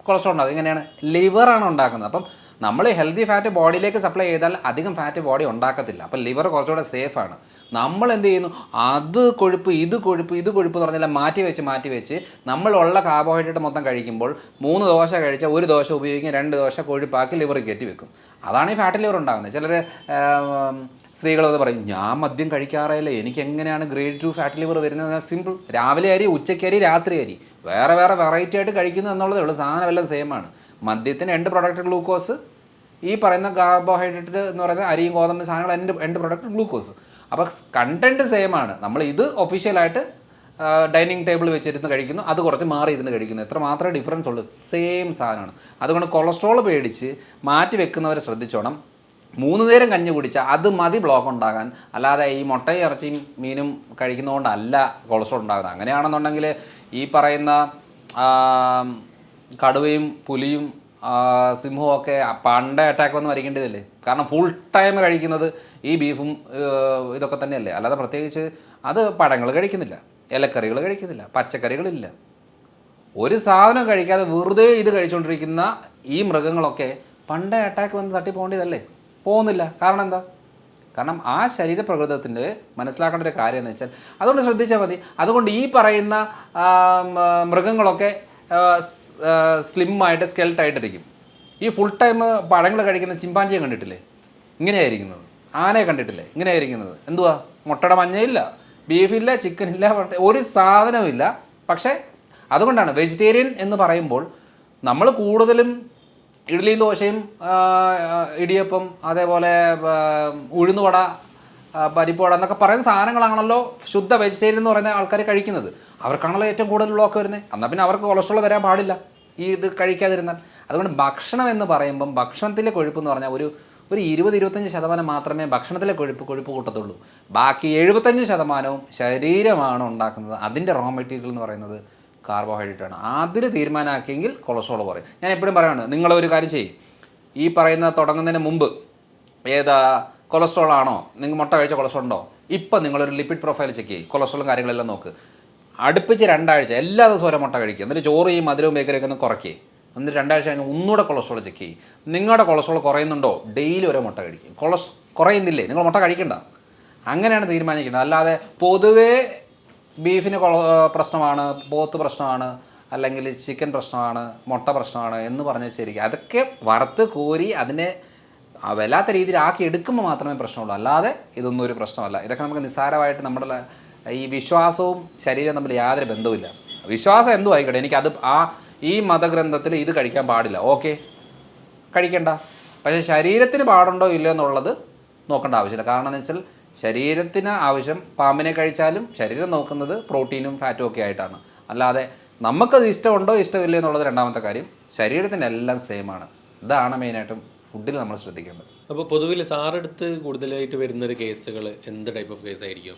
A: കൊളസ്ട്രോൾ ഉണ്ടാകും. ഇങ്ങനെയാണ് ലിവറാണ് ഉണ്ടാക്കുന്നത്. അപ്പം നമ്മൾ ഹെൽത്തി ഫാറ്റ് ബോഡിയിലേക്ക് സപ്ലൈ ചെയ്താൽ അധികം ഫാറ്റ് ബോഡി ഉണ്ടാക്കത്തില്ല. അപ്പം ലിവർ കുറച്ചുകൂടെ സേഫാണ്. നമ്മൾ എന്ത് ചെയ്യുന്നു, അത് കൊഴുപ്പ് ഇത് കൊഴുപ്പ് ഇത് കൊഴുപ്പ് എന്ന് പറഞ്ഞാൽ മാറ്റി വെച്ച് നമ്മളുള്ള കാർബോഹൈഡ്രേറ്റ് മൊത്തം കഴിക്കുമ്പോൾ 3 ദോശ കഴിച്ചാൽ 1 ദോശ ഉപയോഗിക്കും, 2 ദോശ കൊഴുപ്പാക്കി ലിവർ കയറ്റി വെക്കും. അതാണ് ഈ ഫാറ്റ് ലിവർ ഉണ്ടാകുന്നത്. ചിലർ സ്ത്രീകളത് പറയും, ഞാൻ മദ്യം കഴിക്കാറില്ല, എനിക്ക് എങ്ങനെയാണ് ഗ്രേഡ് 2 ഫാറ്റ് ലിവർ വരുന്നത്? സിമ്പിൾ, രാവിലെ അരി, ഉച്ചയ്ക്ക് അരി, രാത്രി അരി, വേറെ വെറൈറ്റി ആയിട്ട് കഴിക്കുന്നു എന്നുള്ളതേ ഉള്ളൂ. സാധനം എല്ലാം സെയിം ആണ്. മദ്യത്തിന് എൻഡ് പ്രൊഡക്റ്റ് ഗ്ലൂക്കോസ്, ഈ പറയുന്ന കാർബോഹൈഡ്രേറ്റ് എന്ന് പറയുന്ന അരിയും ഗോതമ്പ് സാധനങ്ങൾ എൻഡ് പ്രൊഡക്റ്റ് ഗ്ലൂക്കോസ്. അപ്പോൾ കണ്ടൻറ്റ് സെയിം ആണ്. നമ്മൾ ഇത് ഒഫീഷ്യലായിട്ട് ഡൈനിങ് ടേബിൾ വെച്ചിരുന്ന് കഴിക്കുന്നു, അത് കുറച്ച് മാറിയിരുന്ന് കഴിക്കുന്നു, എത്ര മാത്രമേ ഡിഫറൻസ് ഉള്ളൂ, സെയിം സാധനമാണ്. അതുകൊണ്ട് കൊളസ്ട്രോൾ പേടിച്ച് മാറ്റി വെക്കുന്നവരെ ശ്രദ്ധിച്ചോണം. 3 നേരം കഞ്ഞി കുടിച്ചാൽ അത് മതി ബ്ലോക്ക് ഉണ്ടാകാൻ. അല്ലാതെ ഈ മുട്ടയും ഇറച്ചിയും മീനും കഴിക്കുന്നതുകൊണ്ടല്ല കൊളസ്ട്രോൾ ഉണ്ടാകുന്നത്. അങ്ങനെയാണെന്നുണ്ടെങ്കിൽ ഈ പറയുന്ന കടുവയും പുലിയും സിംഹവും ഒക്കെ പണ്ടേ അറ്റാക്ക് വന്ന് മരിക്കേണ്ടതല്ലേ? കാരണം ഫുൾ ടൈം കഴിക്കുന്നത് ഈ ബീഫും ഇതൊക്കെ തന്നെയല്ലേ. അല്ലാതെ പ്രത്യേകിച്ച് അത് പഴങ്ങൾ കഴിക്കുന്നില്ല, ഇലക്കറികൾ കഴിക്കുന്നില്ല, പച്ചക്കറികളില്ല, ഒരു സാധനം കഴിക്കാതെ വെറുതെ ഇത് കഴിച്ചുകൊണ്ടിരിക്കുന്ന ഈ മൃഗങ്ങളൊക്കെ പണ്ടേ അറ്റാക്ക് വന്ന് തട്ടി പോകേണ്ടതല്ലേ? പോകുന്നില്ല. കാരണം എന്താ? കാരണം ആ ശരീരപ്രകൃതത്തിൻ്റെ മനസ്സിലാക്കേണ്ട ഒരു കാര്യം എന്ന് വെച്ചാൽ, അതുകൊണ്ട് ശ്രദ്ധിച്ചാൽ മതി. അതുകൊണ്ട് ഈ പറയുന്ന മൃഗങ്ങളൊക്കെ സ്ലിമ്മായിട്ട് സ്കെൽട്ടായിട്ടിരിക്കും. ഈ ഫുൾ ടൈം പഴങ്ങൾ കഴിക്കുന്ന ചിമ്പാഞ്ചിയെ കണ്ടിട്ടില്ലേ? ഇങ്ങനെയായിരിക്കുന്നത്. ആനയെ കണ്ടിട്ടില്ലേ? ഇങ്ങനെയായിരിക്കുന്നത്. എന്തുവാ? മുട്ടയുടെ മഞ്ഞയില്ല, ബീഫില്ല, ചിക്കനില്ല, ഒരു സാധനമില്ല. പക്ഷേ അതുകൊണ്ടാണ് വെജിറ്റേറിയൻ എന്ന് പറയുമ്പോൾ നമ്മൾ കൂടുതലും ഇഡ്ഡലിയും ദോശയും ഇടിയപ്പം അതേപോലെ ഉഴുന്നുവട പരിപ്പുവട എന്നൊക്കെ പറയുന്ന സാധനങ്ങളാണല്ലോ ശുദ്ധ വെജിറ്റേറിയൻ എന്ന് പറയുന്ന ആൾക്കാർ കഴിക്കുന്നത്. അവർക്കാണല്ലോ ഏറ്റവും കൂടുതൽ ബ്ലോക്ക് വരുന്നത്. എന്നാൽ പിന്നെ അവർക്ക് കൊളസ്ട്രോൾ വരാൻ പാടില്ല ഈ ഇത് കഴിക്കാതിരുന്നാൽ. അതുകൊണ്ട് ഭക്ഷണം എന്ന് പറയുമ്പം ഭക്ഷണത്തിലെ കൊഴുപ്പ് എന്ന് പറഞ്ഞാൽ ഒരു 20-25% മാത്രമേ ഭക്ഷണത്തിലെ കൊഴുപ്പ് കൂട്ടത്തുള്ളൂ. ബാക്കി 75% ശരീരമാണ് ഉണ്ടാക്കുന്നത്. അതിൻ്റെ റോ മെറ്റീരിയൽ എന്ന് പറയുന്നത് കാർബോഹൈഡ്രേറ്റ് ആണ്. അതിൽ തീരുമാനമാക്കിയെങ്കിൽ കൊളസ്ട്രോൾ കുറയും. ഞാൻ എപ്പോഴും പറയുന്നത്, നിങ്ങളൊരു കാര്യം ചെയ്യും, ഈ പറയുന്ന തുടങ്ങുന്നതിന് മുമ്പ് കൊളസ്ട്രോൾ ആണോ, നിങ്ങൾ മുട്ട കഴിച്ച കൊളസ്ട്രോൾ ഉണ്ടോ, ഇപ്പം നിങ്ങളൊരു ലിപ്പിഡ് പ്രൊഫൈൽ ചെക്ക് ചെയ്യും, കൊളസ്ട്രോളും കാര്യങ്ങളെല്ലാം നോക്ക്. അടുപ്പിച്ച് 2 ആഴ്ച എല്ലാ ദിവസവും ഓരോ മുട്ട കഴിക്കുക. എന്നിട്ട് ചോറ് ഈ മധുരവും ബേക്കറിയൊക്കെ ഒന്ന് കുറയ്ക്കുക. എന്നിട്ട് 2 ആഴ്ച കഴിഞ്ഞ് ഒന്നുകൂടെ കൊളസ്ട്രോൾ ചെക്ക് ചെയ്യും. നിങ്ങളുടെ കൊളസ്ട്രോൾ കുറയുന്നുണ്ടോ, ഡെയിലി ഓരോ മുട്ട കഴിക്കും. കുറയുന്നില്ലേ, നിങ്ങൾ മുട്ട കഴിക്കണ്ട. അങ്ങനെയാണ് തീരുമാനിക്കേണ്ടത്. അല്ലാതെ പൊതുവേ ബീഫിന് പ്രശ്നമാണ്, പോത്ത് പ്രശ്നമാണ്, അല്ലെങ്കിൽ ചിക്കൻ പ്രശ്നമാണ്, മുട്ട പ്രശ്നമാണ് എന്ന് പറഞ്ഞ് വെച്ചിരിക്കുക. അതൊക്കെ വറുത്ത് കോരി അതിനെ വല്ലാത്ത രീതിയിൽ ആക്കി എടുക്കുമ്പോൾ മാത്രമേ പ്രശ്നമുള്ളൂ. അല്ലാതെ ഇതൊന്നും ഒരു പ്രശ്നമല്ല. ഇതൊക്കെ നമുക്ക് നിസ്സാരമായിട്ട് നമ്മുടെ ഈ വിശ്വാസവും ശരീരവും തമ്മിൽ യാതൊരു ബന്ധവുമില്ല. വിശ്വാസം എന്തും ആയിക്കോട്ടെ, എനിക്കത് ഈ മതഗ്രന്ഥത്തിൽ ഇത് കഴിക്കാൻ പാടില്ല, ഓക്കെ കഴിക്കണ്ട. പക്ഷേ ശരീരത്തിന് പാടുണ്ടോ ഇല്ലയോ എന്നുള്ളത് നോക്കേണ്ട ആവശ്യമില്ല. കാരണം എന്ന് വെച്ചാൽ ശരീരത്തിന് ആവശ്യം പാമ്പിനെ കഴിച്ചാലും ശരീരം നോക്കുന്നത് പ്രോട്ടീനും ഫാറ്റും ഒക്കെ ആയിട്ടാണ്. അല്ലാതെ നമുക്കത് ഇഷ്ടമുണ്ടോ ഇഷ്ടമില്ല എന്നുള്ളത് രണ്ടാമത്തെ കാര്യം. ശരീരത്തിൻ്റെ എല്ലാം സെയിമാണ്. ഇതാണ് മെയിനായിട്ടും ഫുഡിൽ നമ്മൾ ശ്രദ്ധിക്കേണ്ടത്.
B: അപ്പോൾ പൊതുവിൽ സാറെടുത്ത് കൂടുതലായിട്ട് വരുന്നൊരു കേസുകൾ എന്ത് ടൈപ്പ് ഓഫ് കേസ് ആയിരിക്കും?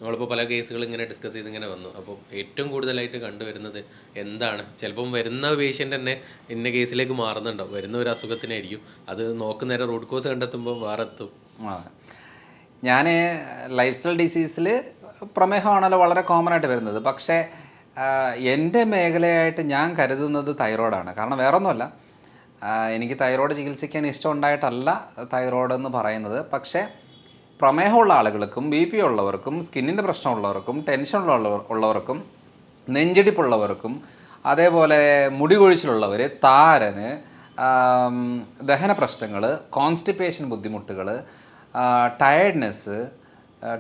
B: നമ്മളിപ്പോൾ പല കേസുകൾ ഇങ്ങനെ ഡിസ്കസ് ചെയ്ത് ഇങ്ങനെ വന്നു. അപ്പോൾ ഏറ്റവും കൂടുതലായിട്ട് കണ്ടുവരുന്നത് എന്താണ്? ചിലപ്പം വരുന്ന പേഷ്യൻ്റ് തന്നെ ഇന്ന കേസിലേക്ക് മാറുന്നുണ്ടാവും. വരുന്ന ഒരു അസുഖത്തിനായിരിക്കും, അത് നോക്കുന്നേരം റൂട്ട് കോസ് കണ്ടെത്തുമ്പോൾ വേറെ എത്തും.
A: ഞാൻ ലൈഫ് സ്റ്റൈൽ ഡിസീസിൽ പ്രമേഹമാണല്ലോ വളരെ കോമൺ ആയിട്ട് വരുന്നത്. പക്ഷേ എൻ്റെ മേഖലയായിട്ട് ഞാൻ കരുതുന്നത് തൈറോയ്ഡാണ്. കാരണം വേറൊന്നുമല്ല, എനിക്ക് തൈറോയ്ഡ് ചികിത്സിക്കാൻ ഇഷ്ടമുണ്ടായിട്ടല്ല തൈറോയ്ഡ് എന്ന് പറയുന്നത്. പക്ഷേ പ്രമേഹമുള്ള ആളുകൾക്കും BP ഉള്ളവർക്കും സ്കിന്നിൻ്റെ പ്രശ്നമുള്ളവർക്കും ടെൻഷൻ ഉള്ളവർക്കും നെഞ്ചിടിപ്പുള്ളവർക്കും അതേപോലെ മുടി കൊഴിച്ചിലുള്ളവർ, താരന്, ദഹന പ്രശ്നങ്ങൾ, കോൺസ്റ്റിപ്പേഷൻ ബുദ്ധിമുട്ടുകൾ, ടയർഡ്നെസ്,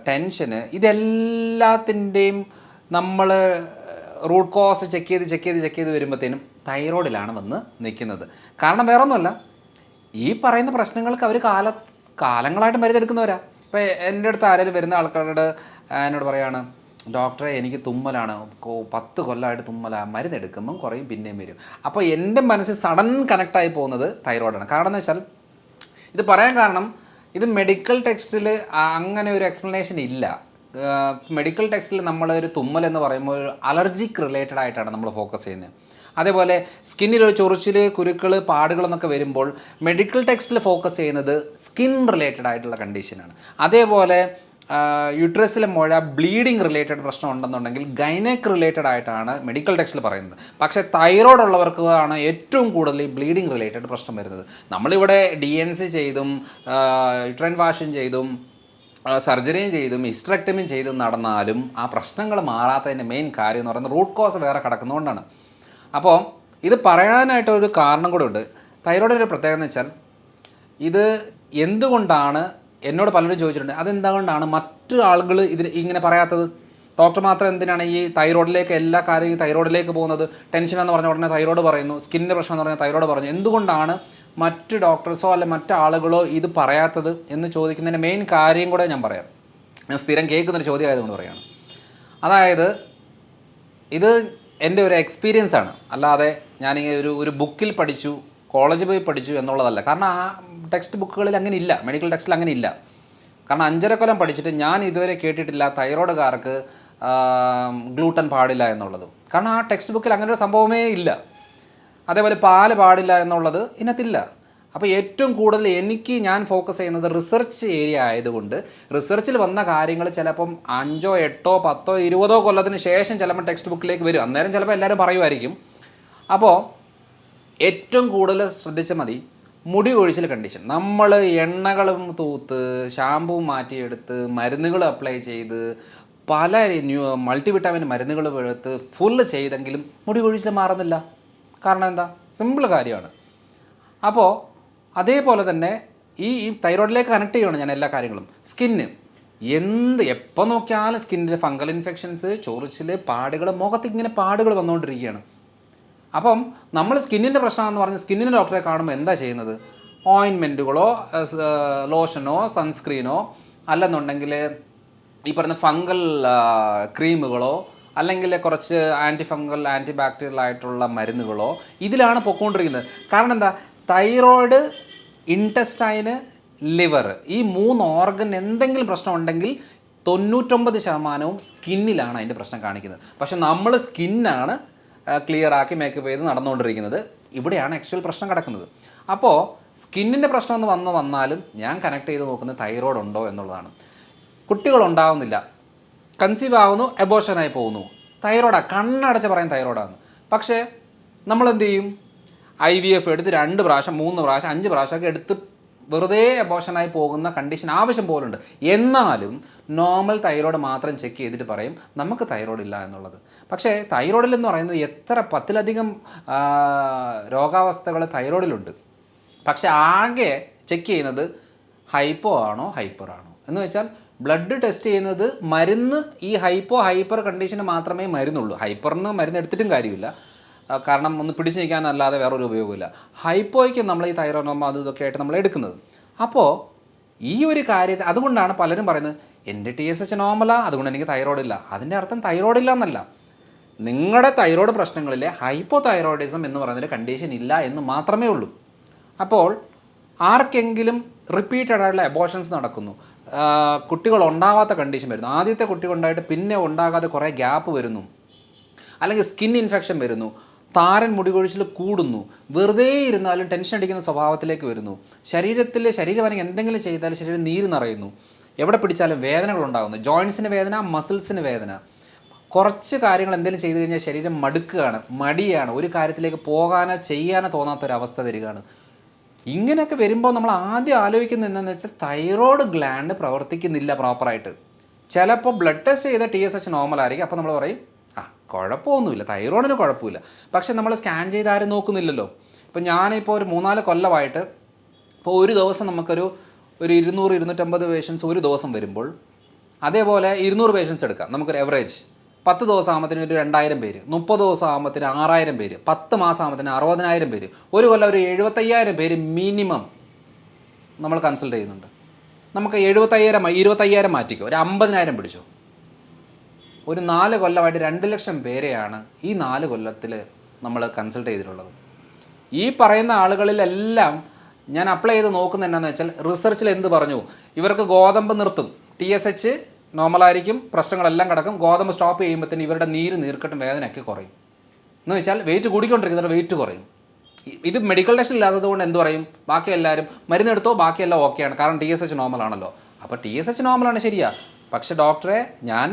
A: ടെൻഷന്, ഇതെല്ലാത്തിൻ്റെയും നമ്മൾ റൂട്ട് കോസ് ചെക്ക് ചെയ്ത് വരുമ്പോഴത്തേനും തൈറോയ്ഡിലാണ് വന്ന് നിൽക്കുന്നത്. കാരണം വേറൊന്നുമല്ല, ഈ പറയുന്ന പ്രശ്നങ്ങൾക്ക് അവർ കാലങ്ങളായിട്ട് മരുന്നെടുക്കുന്നവരാ. ഇപ്പോൾ എൻ്റെ അടുത്ത് ആരെങ്കിലും വരുന്ന ആൾക്കാരോട് എന്നോട് പറയാണ്, ഡോക്ടറെ എനിക്ക് തുമ്മലാണ്, 10 കൊല്ലമായിട്ട് തുമ്മലാണ്, മരുന്നെടുക്കുമ്പം കുറയും പിന്നെയും വരും. അപ്പോൾ എൻ്റെ മനസ്സിൽ സഡൻ കണക്റ്റായി പോകുന്നത് തൈറോയ്ഡാണ്. കാരണം എന്ന് വെച്ചാൽ ഇത് പറയാൻ കാരണം, ഇത് മെഡിക്കൽ ടെക്സ്റ്റിൽ അങ്ങനെ ഒരു എക്സ്പ്ലനേഷൻ ഇല്ല. മെഡിക്കൽ ടെക്സ്റ്റിൽ നമ്മളൊരു തുമ്മൽ എന്ന് പറയുമ്പോൾ ഒരു അലർജിക്ക് റിലേറ്റഡ് ആയിട്ടാണ് നമ്മൾ ഫോക്കസ് ചെയ്യുന്നത്. അതേപോലെ സ്കിന്നിലൊരു ചൊറിച്ചിൽ, കുരുക്കൾ, പാടുകൾ എന്നൊക്കെ വരുമ്പോൾ മെഡിക്കൽ ടെക്സ്റ്റിൽ ഫോക്കസ് ചെയ്യുന്നത് സ്കിൻ റിലേറ്റഡ് ആയിട്ടുള്ള കണ്ടീഷനാണ്. അതേപോലെ യൂട്രസിലെ മുഴ, ബ്ലീഡിങ് റിലേറ്റഡ് പ്രശ്നം ഉണ്ടെന്നുണ്ടെങ്കിൽ ഗൈനക്ക് റിലേറ്റഡ് ആയിട്ടാണ് മെഡിക്കൽ ടെക്സ്റ്റിൽ പറയുന്നത്. പക്ഷേ തൈറോയ്ഡ് ഉള്ളവർക്കാണ് ഏറ്റവും കൂടുതൽ ഈ ബ്ലീഡിങ് റിലേറ്റഡ് പ്രശ്നം വരുന്നത്. നമ്മളിവിടെ DNC ചെയ്തും യൂട്രൈൻ വാഷും ചെയ്തും സർജറിയും ചെയ്തും ഹിസ്റ്ററക്ടമിയും ചെയ്തും നടന്നാലും ആ പ്രശ്നങ്ങൾ മാറാത്തതിൻ്റെ മെയിൻ കാര്യം എന്ന് പറയുന്നത് റൂട്ട് കോസ് വേറെ കിടക്കുന്നതുകൊണ്ടാണ്. അപ്പോൾ ഇത് പറയാനായിട്ടൊരു കാരണം കൂടെ ഉണ്ട്. തൈറോയ്ഡിൻ്റെ ഒരു പ്രത്യേകത എന്ന് വെച്ചാൽ, ഇത് എന്തുകൊണ്ടാണ്, എന്നോട് പലരും ചോദിച്ചിട്ടുണ്ട്, അതെന്തുകൊണ്ടാണ് മറ്റു ആളുകൾ ഇതിൽ ഇങ്ങനെ പറയാത്തത്? ഡോക്ടർ മാത്രം എന്തിനാണ് ഈ തൈറോയ്ഡിലേക്ക് എല്ലാ കാര്യവും തൈറോയ്ഡിലേക്ക് പോകുന്നത്? ടെൻഷൻ എന്ന് പറഞ്ഞ ഉടനെ തൈറോയ്ഡ് പറയുന്നു, സ്കിന്നിൻ്റെ പ്രശ്നം എന്ന് പറഞ്ഞാൽ തൈറോയ്ഡ് പറഞ്ഞു. എന്തുകൊണ്ടാണ് മറ്റു ഡോക്ടേഴ്സോ അല്ലെ മറ്റു ആളുകളോ ഇത് പറയാത്തത് എന്ന് ചോദിക്കുന്നതിൻ്റെ മെയിൻ കാര്യം കൂടെ ഞാൻ പറയാം. ഞാൻ സ്ഥിരം കേൾക്കുന്നൊരു ചോദ്യം ആയതുകൊണ്ട് പറയുകയാണ്. അതായത് ഇത് എൻ്റെ ഒരു എക്സ്പീരിയൻസ് ആണ്, അല്ലാതെ ഞാനിങ്ങനെ ഒരു ബുക്കിൽ പഠിച്ചു, കോളേജിൽ പോയി പഠിച്ചു എന്നുള്ളതല്ല. കാരണം ആ ടെക്സ്റ്റ് ബുക്കുകളിൽ അങ്ങനെ ഇല്ല, മെഡിക്കൽ ടെക്സ്റ്റിൽ അങ്ങനെ ഇല്ല. കാരണം 5.5 കൊല്ലം പഠിച്ചിട്ട് ഞാൻ ഇതുവരെ കേട്ടിട്ടില്ല തൈറോയ്ഡുകാർക്ക് ഗ്ലൂട്ടൻ പാടില്ല എന്നുള്ളത്. കാരണം ആ ടെക്സ്റ്റ് ബുക്കിൽ അങ്ങനെ ഒരു സംഭവമേ ഇല്ല. അതേപോലെ പാല് പാടില്ല എന്നുള്ളത് ഇതിനകത്തില്ല. അപ്പോൾ ഏറ്റവും കൂടുതൽ ഞാൻ ഫോക്കസ് ചെയ്യുന്നത് റിസർച്ച് ഏരിയ ആയതുകൊണ്ട് റിസർച്ചിൽ വന്ന കാര്യങ്ങൾ ചിലപ്പം 5, 8, 10, 20 കൊല്ലത്തിന് ശേഷം ചിലപ്പോൾ ടെക്സ്റ്റ് ബുക്കിലേക്ക് വരും. അന്നേരം ചിലപ്പോൾ എല്ലാവരും പറയുമായിരിക്കും. അപ്പോൾ ഏറ്റവും കൂടുതൽ ശ്രദ്ധിച്ചാൽ മതി മുടി കൊഴിച്ചിൽ കണ്ടീഷൻ. നമ്മൾ എണ്ണകളും തൂത്ത് ഷാമ്പൂ മാറ്റിയെടുത്ത് മരുന്നുകൾ അപ്ലൈ ചെയ്ത് പല മൾട്ടിവിറ്റാമിൻ മരുന്നുകൾ എടുത്ത് ഫുള്ള് ചെയ്തെങ്കിലും മുടി കൊഴിച്ചിൽ മാറുന്നില്ല. കാരണം എന്താ? സിമ്പിൾ കാര്യമാണ്. അപ്പോൾ അതേപോലെ തന്നെ ഈ തൈറോയ്ഡിലേക്ക് കണക്ട് ചെയ്യണം ഞാൻ എല്ലാ കാര്യങ്ങളും. സ്കിന്ന് എപ്പോൾ നോക്കിയാലും സ്കിന്നിൽ ഫംഗൽ ഇൻഫെക്ഷൻസ്, ചൊറിച്ചിൽ, പാടുകൾ, മുഖത്ത് ഇങ്ങനെ പാടുകൾ വന്നുകൊണ്ടിരിക്കുകയാണ്. അപ്പം നമ്മൾ സ്കിന്നിൻ്റെ പ്രശ്നമാണെന്ന് പറഞ്ഞ് സ്കിന്നിൻ്റെ ഡോക്ടറെ കാണുമ്പോൾ എന്താ ചെയ്യുന്നത്? ഓയിൻമെൻറ്റുകളോ ലോഷനോ സൺസ്ക്രീനോ അല്ലെന്നുണ്ടെങ്കിൽ ഈ പറഞ്ഞ ഫംഗൽ ക്രീമുകളോ അല്ലെങ്കിൽ കുറച്ച് ആൻറ്റി ഫംഗൽ ആൻറ്റി ബാക്ടീരിയൽ ആയിട്ടുള്ള മരുന്നുകളോ ഇതിലാണ് പൊയ്ക്കൊണ്ടിരിക്കുന്നത്. കാരണം എന്താ? തൈറോയ്ഡ്, ഇൻറ്റസ്റ്റൈന്, ലിവർ, ഈ 3 ഓർഗൻ എന്തെങ്കിലും പ്രശ്നം ഉണ്ടെങ്കിൽ 99% സ്കിന്നിലാണ് അതിൻ്റെ പ്രശ്നം കാണിക്കുന്നത്. പക്ഷെ നമ്മൾ സ്കിന്നാണ് ക്ലിയർ ആക്കി മേക്കപ്പ് ചെയ്ത് നടന്നുകൊണ്ടിരിക്കുന്നത്. ഇവിടെയാണ് ആക്ച്വൽ പ്രശ്നം കിടക്കുന്നത്. അപ്പോൾ സ്കിന്നിൻ്റെ പ്രശ്നം എന്ന് വന്നാലും ഞാൻ കണക്ട് ചെയ്ത് നോക്കുന്നത് തൈറോയ്ഡ് ഉണ്ടോ എന്നുള്ളതാണ്. കുട്ടികളുണ്ടാവുന്നില്ല, കൺസീവ് ആവുന്നു, എബോഷനായി പോകുന്നു, തൈറോയ്ഡാണ്, കണ്ണടച്ച് പറയും തൈറോയ്ഡാണ്. പക്ഷേ നമ്മളെന്ത് ചെയ്യും? IVF എടുത്ത് 2 പ്രാവശ്യം 3 പ്രാവശ്യം 5 പ്രാവശ്യമൊക്കെ എടുത്ത് വെറുതെ അബോഷനായി പോകുന്ന കണ്ടീഷൻ ആവശ്യം പോലുണ്ട്. എന്നാലും നോർമൽ തൈറോയ്ഡ് മാത്രം ചെക്ക് ചെയ്തിട്ട് പറയും നമുക്ക് തൈറോയ്ഡ് ഇല്ല എന്നുള്ളത്. പക്ഷേ തൈറോയ്ഡിൽ എന്ന് പറയുന്നത് എത്ര 10ലധികം രോഗാവസ്ഥകൾ തൈറോയ്ഡിലുണ്ട്. പക്ഷേ ആകെ ചെക്ക് ചെയ്യുന്നത് ഹൈപ്പോ ആണോ ഹൈപ്പർ ആണോ എന്ന് വെച്ചാൽ ബ്ലഡ് ടെസ്റ്റ് ചെയ്യുന്നത് മരുന്ന് ഈ ഹൈപ്പർ കണ്ടീഷന് മാത്രമേ മരുന്നുള്ളൂ. ഹൈപ്പറിന് മരുന്ന് എടുത്തിട്ടും കാര്യമില്ല, കാരണം ഒന്ന് പിടിച്ച് നിൽക്കാനല്ലാതെ വേറൊരു ഉപയോഗമില്ല. ഹൈപ്പോയ്ക്ക് നമ്മൾ ഈ തൈറോയ്ഡ് അത് ഇതൊക്കെ ആയിട്ട് നമ്മൾ എടുക്കുന്നത്. അപ്പോൾ ഈ ഒരു കാര്യത്തെ അതുകൊണ്ടാണ് പലരും പറയുന്നത് എൻ്റെ TSH നോർമലാണ്, അതുകൊണ്ട് എനിക്ക് തൈറോയ്ഡ് ഇല്ല. അതിൻ്റെ അർത്ഥം തൈറോയ്ഡ് ഇല്ല എന്നല്ല, നിങ്ങളുടെ തൈറോയ്ഡ് പ്രശ്നങ്ങളിലെ ഹൈപ്പോ തൈറോയിഡിസം എന്ന് പറയുന്നൊരു കണ്ടീഷൻ ഇല്ല എന്ന് മാത്രമേ ഉള്ളൂ. അപ്പോൾ ആർക്കെങ്കിലും റിപ്പീറ്റഡ് ആയിട്ടുള്ള അബോർഷൻസ് നടക്കുന്നു, കുട്ടികൾ ഉണ്ടാവാത്ത കണ്ടീഷൻ വരുന്നു, ആദ്യത്തെ കുട്ടികളുണ്ടായിട്ട് പിന്നെ ഉണ്ടാകാതെ കുറേ ഗ്യാപ്പ് വരുന്നു, അല്ലെങ്കിൽ സ്കിൻ ഇൻഫെക്ഷൻ വരുന്നു, താരൻ മുടികൊഴിച്ചിൽ കൂടുന്നു, വെറുതെ ഇരുന്നാലും ടെൻഷൻ അടിക്കുന്ന സ്വഭാവത്തിലേക്ക് വരുന്നു, ശരീരമാണെങ്കിൽ എന്തെങ്കിലും ചെയ്താലും ശരീരം നീര് നിറയുന്നു, എവിടെ പിടിച്ചാലും വേദനകൾ ഉണ്ടാകുന്നു, ജോയിൻസിന് വേദന, മസിൽസിന് വേദന, കുറച്ച് കാര്യങ്ങൾ എന്തെങ്കിലും ചെയ്തു കഴിഞ്ഞാൽ ശരീരം മടുക്കുകയാണ്, മടിയാണ്, ഒരു കാര്യത്തിലേക്ക് പോകാനോ ചെയ്യാനോ തോന്നാത്തൊരവസ്ഥ വരികയാണ്. ഇങ്ങനെയൊക്കെ വരുമ്പോൾ നമ്മൾ ആദ്യം ആലോചിക്കുന്നത് എന്താണെന്ന് വെച്ചാൽ തൈറോയ്ഡ് ഗ്ലാൻഡ് പ്രവർത്തിക്കുന്നില്ല പ്രോപ്പറായിട്ട്. ചിലപ്പോൾ ബ്ലഡ് ടെസ്റ്റ് ചെയ്ത TSH നോർമൽ ആയിരിക്കും, അപ്പോൾ നമ്മൾ പറയും കുഴപ്പമൊന്നുമില്ല, തൈറോയിഡിന് കുഴപ്പമില്ല. പക്ഷെ നമ്മൾ സ്കാൻ ചെയ്ത് ആരും നോക്കുന്നില്ലല്ലോ. ഇപ്പോൾ ഞാനിപ്പോൾ ഒരു 3-4 കൊല്ലമായിട്ട് ഇപ്പോൾ ഒരു ദിവസം നമുക്കൊരു 200-250 പേഷ്യൻസ് ഒരു ദിവസം വരുമ്പോൾ, അതേപോലെ 200 പേഷ്യൻസ് എടുക്കാം, നമുക്കൊരു എവറേജ് 10 ദിവസം ആകുമ്പോഴത്തേന് ഒരു 2000 പേര്, 30 ദിവസം ആകുമ്പോഴത്തേന് 6000 പേര്, 10 മാസം ആകുമ്പോഴത്തേന് 60000 പേര്, ഒരു കൊല്ലം ഒരു 75000 പേര് മിനിമം നമ്മൾ കൺസൾട്ട് ചെയ്യുന്നുണ്ട്. നമുക്ക് 25,000 മാറ്റിക്കോ, ഒരു 50,000 പിടിച്ചോ. ഒരു 4 കൊല്ലമായിട്ട് 2 ലക്ഷം പേരെയാണ് ഈ 4 കൊല്ലത്തിൽ നമ്മൾ കൺസൾട്ട് ചെയ്തിട്ടുള്ളത്. ഈ പറയുന്ന ആളുകളിലെല്ലാം ഞാൻ അപ്ലൈ ചെയ്ത് നോക്കുന്നത് എന്താണെന്ന് വെച്ചാൽ റിസർച്ചിൽ എന്ത് പറഞ്ഞു, ഇവർക്ക് ഗോതമ്പ് നിർത്തും, TSH നോർമലായിരിക്കും, പ്രശ്നങ്ങളെല്ലാം കിടക്കും, ഗോതമ്പ് സ്റ്റോപ്പ് ചെയ്യുമ്പോഴത്തേന് ഇവരുടെ നീർക്കെട്ടും വേദനയൊക്കെ കുറയും. എന്ന് വെച്ചാൽ വെയിറ്റ് കൂടിക്കൊണ്ടിരിക്കുന്നവരുടെ വെയിറ്റ് കുറയും. ഇത് മെഡിക്കൽ ടെസ്റ്റ് ഇല്ലാത്തത് കൊണ്ട് എന്ത് പറയും, ബാക്കി എല്ലാവരും മരുന്നെടുത്തോ, ബാക്കിയെല്ലാം ഓക്കെയാണ്, കാരണം TSH നോർമലാണല്ലോ. അപ്പോൾ TSH നോർമലാണ് ശരിയാ, പക്ഷേ ഡോക്ടറെ ഞാൻ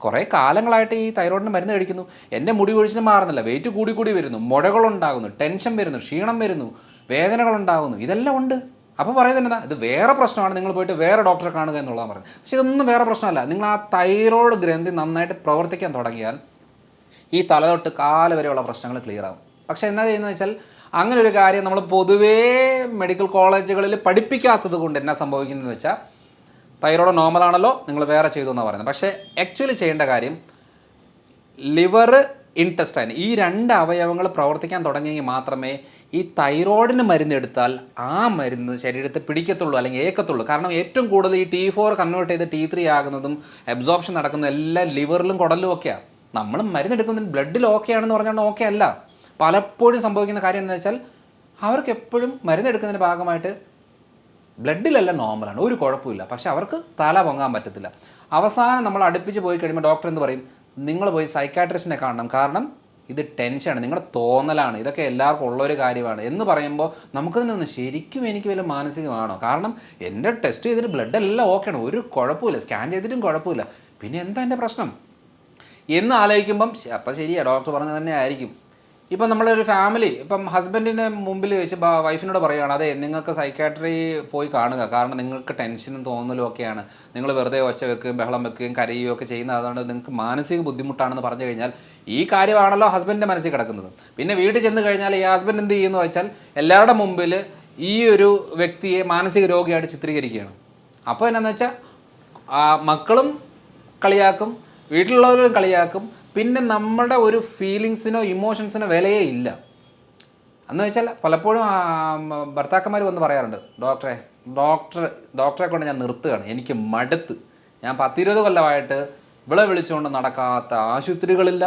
A: കുറേ കാലങ്ങളായിട്ട് ഈ തൈറോയിഡിന് മരുന്ന് കഴിക്കുന്നു, എൻ്റെ മുടി കൊഴിച്ചിലും മാറുന്നില്ല, വെയിറ്റ് കൂടി വരുന്നു, മുഴകളുണ്ടാകുന്നു, ടെൻഷൻ വരുന്നു, ക്ഷീണം വരുന്നു, വേദനകളുണ്ടാകുന്നു, ഇതെല്ലാം ഉണ്ട്. അപ്പോൾ പറയുന്നത് എന്താ, ഇത് വേറെ പ്രശ്നമാണ്, നിങ്ങൾ പോയിട്ട് വേറെ ഡോക്ടറെ കാണുക എന്നുള്ളതാണ് പറയുന്നത്. പക്ഷേ ഇതൊന്നും വേറെ പ്രശ്നമല്ല. നിങ്ങൾ ആ തൈറോയ്ഡ് ഗ്രന്ഥി നന്നായിട്ട് പ്രവർത്തിക്കാൻ തുടങ്ങിയാൽ ഈ തല തൊട്ട് കാല് വരെയുള്ള പ്രശ്നങ്ങൾ ക്ലിയർ ആകും. പക്ഷേ എന്താ ചെയ്യുന്നത് വെച്ചാൽ അങ്ങനെ ഒരു കാര്യം നമ്മൾ പൊതുവേ മെഡിക്കൽ കോളേജുകളിൽ പഠിപ്പിക്കാത്തത് കൊണ്ട് എന്നാ സംഭവിക്കുന്നതെന്ന് വെച്ചാൽ തൈറോയ്ഡ് നോർമലാണല്ലോ, നിങ്ങൾ വേറെ ചെയ്തു എന്നാണ് പറയുന്നത്. പക്ഷേ ആക്ച്വലി ചെയ്യേണ്ട കാര്യം ലിവർ, ഇൻറ്റസ്റ്റൈൻ ഈ 2 അവയവങ്ങൾ പ്രവർത്തിക്കാൻ തുടങ്ങിയെങ്കിൽ മാത്രമേ ഈ തൈറോയിഡിന് മരുന്നെടുത്താൽ ആ മരുന്ന് ശരീരത്തെ പിടിക്കത്തുള്ളൂ, അല്ലെങ്കിൽ ഏക്കത്തുള്ളൂ. കാരണം ഏറ്റവും കൂടുതൽ ഈ T4 കൺവേർട്ട് ചെയ്ത് T3 ആകുന്നതും അബ്സോർപ്ഷൻ നടക്കുന്നതും എല്ലാം ലിവറിലും കുടലിലും ഒക്കെയാണ്. നമ്മൾ മരുന്നെടുക്കുന്നതിന് ബ്ലഡിൽ ഓക്കെ ആണെന്ന് പറഞ്ഞാൽ ഓക്കെ അല്ല. പലപ്പോഴും സംഭവിക്കുന്ന കാര്യം എന്താണെന്ന് വെച്ചാൽ അവർക്ക് എപ്പോഴും മരുന്നെടുക്കുന്നതിൻ്റെ ഭാഗമായിട്ട് ബ്ലഡിലെല്ലാം നോർമലാണ്, ഒരു കുഴപ്പമില്ല, പക്ഷെ അവർക്ക് തല പൊങ്ങാൻ പറ്റത്തില്ല. അവസാനം നമ്മൾ അടുപ്പിച്ച് പോയി കഴിയുമ്പോൾ ഡോക്ടർ എന്ത് പറയും, നിങ്ങൾ പോയി സൈക്കാട്രിസ്റ്റിനെ കാണണം, കാരണം ഇത് ടെൻഷനാണ്, നിങ്ങളുടെ തോന്നലാണ്, ഇതൊക്കെ എല്ലാവർക്കും ഉള്ളൊരു കാര്യമാണ് എന്ന് പറയുമ്പോൾ നമുക്കതിനൊന്ന് ശരിക്കും എനിക്ക് വല്ല മാനസികമാണോ, കാരണം എൻ്റെ ടെസ്റ്റ് ചെയ്തിട്ട് ബ്ലഡ് എല്ലാം ഓക്കെയാണ്, ഒരു കുഴപ്പമില്ല, സ്കാൻ ചെയ്തിട്ടും കുഴപ്പമില്ല, പിന്നെ എന്താ എൻ്റെ പ്രശ്നം എന്ന് ആലോചിക്കുമ്പം അപ്പം ശരിയാണ് ഡോക്ടർ പറഞ്ഞത് തന്നെ ആയിരിക്കും. ഇപ്പം നമ്മളൊരു ഫാമിലി ഇപ്പം ഹസ്ബൻഡിൻ്റെ മുമ്പിൽ വെച്ച് വൈഫിനോട് പറയുകയാണ്, അതെ നിങ്ങൾക്ക് സൈക്കാട്രി പോയി കാണുക, കാരണം നിങ്ങൾക്ക് ടെൻഷനും തോന്നലും ഒക്കെയാണ്, നിങ്ങൾ വെറുതെ ഒച്ച വെക്കുകയും ബഹളം വെക്കുകയും കരയുകയും ഒക്കെ ചെയ്യുന്നത്, അതുകൊണ്ട് നിങ്ങൾക്ക് മാനസിക ബുദ്ധിമുട്ടാണെന്ന് പറഞ്ഞു കഴിഞ്ഞാൽ ഈ കാര്യമാണല്ലോ ഹസ്ബൻഡിൻ്റെ മനസ്സിൽ കിടക്കുന്നത്. പിന്നെ വീട്ടിൽ ചെന്ന് കഴിഞ്ഞാൽ ഈ ഹസ്ബൻഡ് എന്ത് ചെയ്യുന്നു വെച്ചാൽ എല്ലാവരുടെ മുമ്പിൽ ഈ ഒരു വ്യക്തിയെ മാനസിക രോഗിയായിട്ട് ചിത്രീകരിക്കുകയാണ്. അപ്പോൾ എന്നാന്ന് വെച്ചാൽ മക്കളും കളിയാക്കും, വീട്ടിലുള്ളവരും കളിയാക്കും, പിന്നെ നമ്മുടെ ഒരു ഫീലിങ്സിനോ ഇമോഷൻസിനോ വിലയേ ഇല്ല. എന്ന് വെച്ചാൽ പലപ്പോഴും ഭർത്താക്കന്മാർ വന്ന് പറയാറുണ്ട്, ഡോക്ടറെ കൊണ്ട് ഞാൻ നിർത്തുകയാണ്, എനിക്ക് മടുത്ത്, ഞാൻ 10-20 കൊല്ലമായിട്ട് ഇവളെ വിളിച്ചുകൊണ്ട് നടക്കാത്ത ആശുപത്രികളില്ല,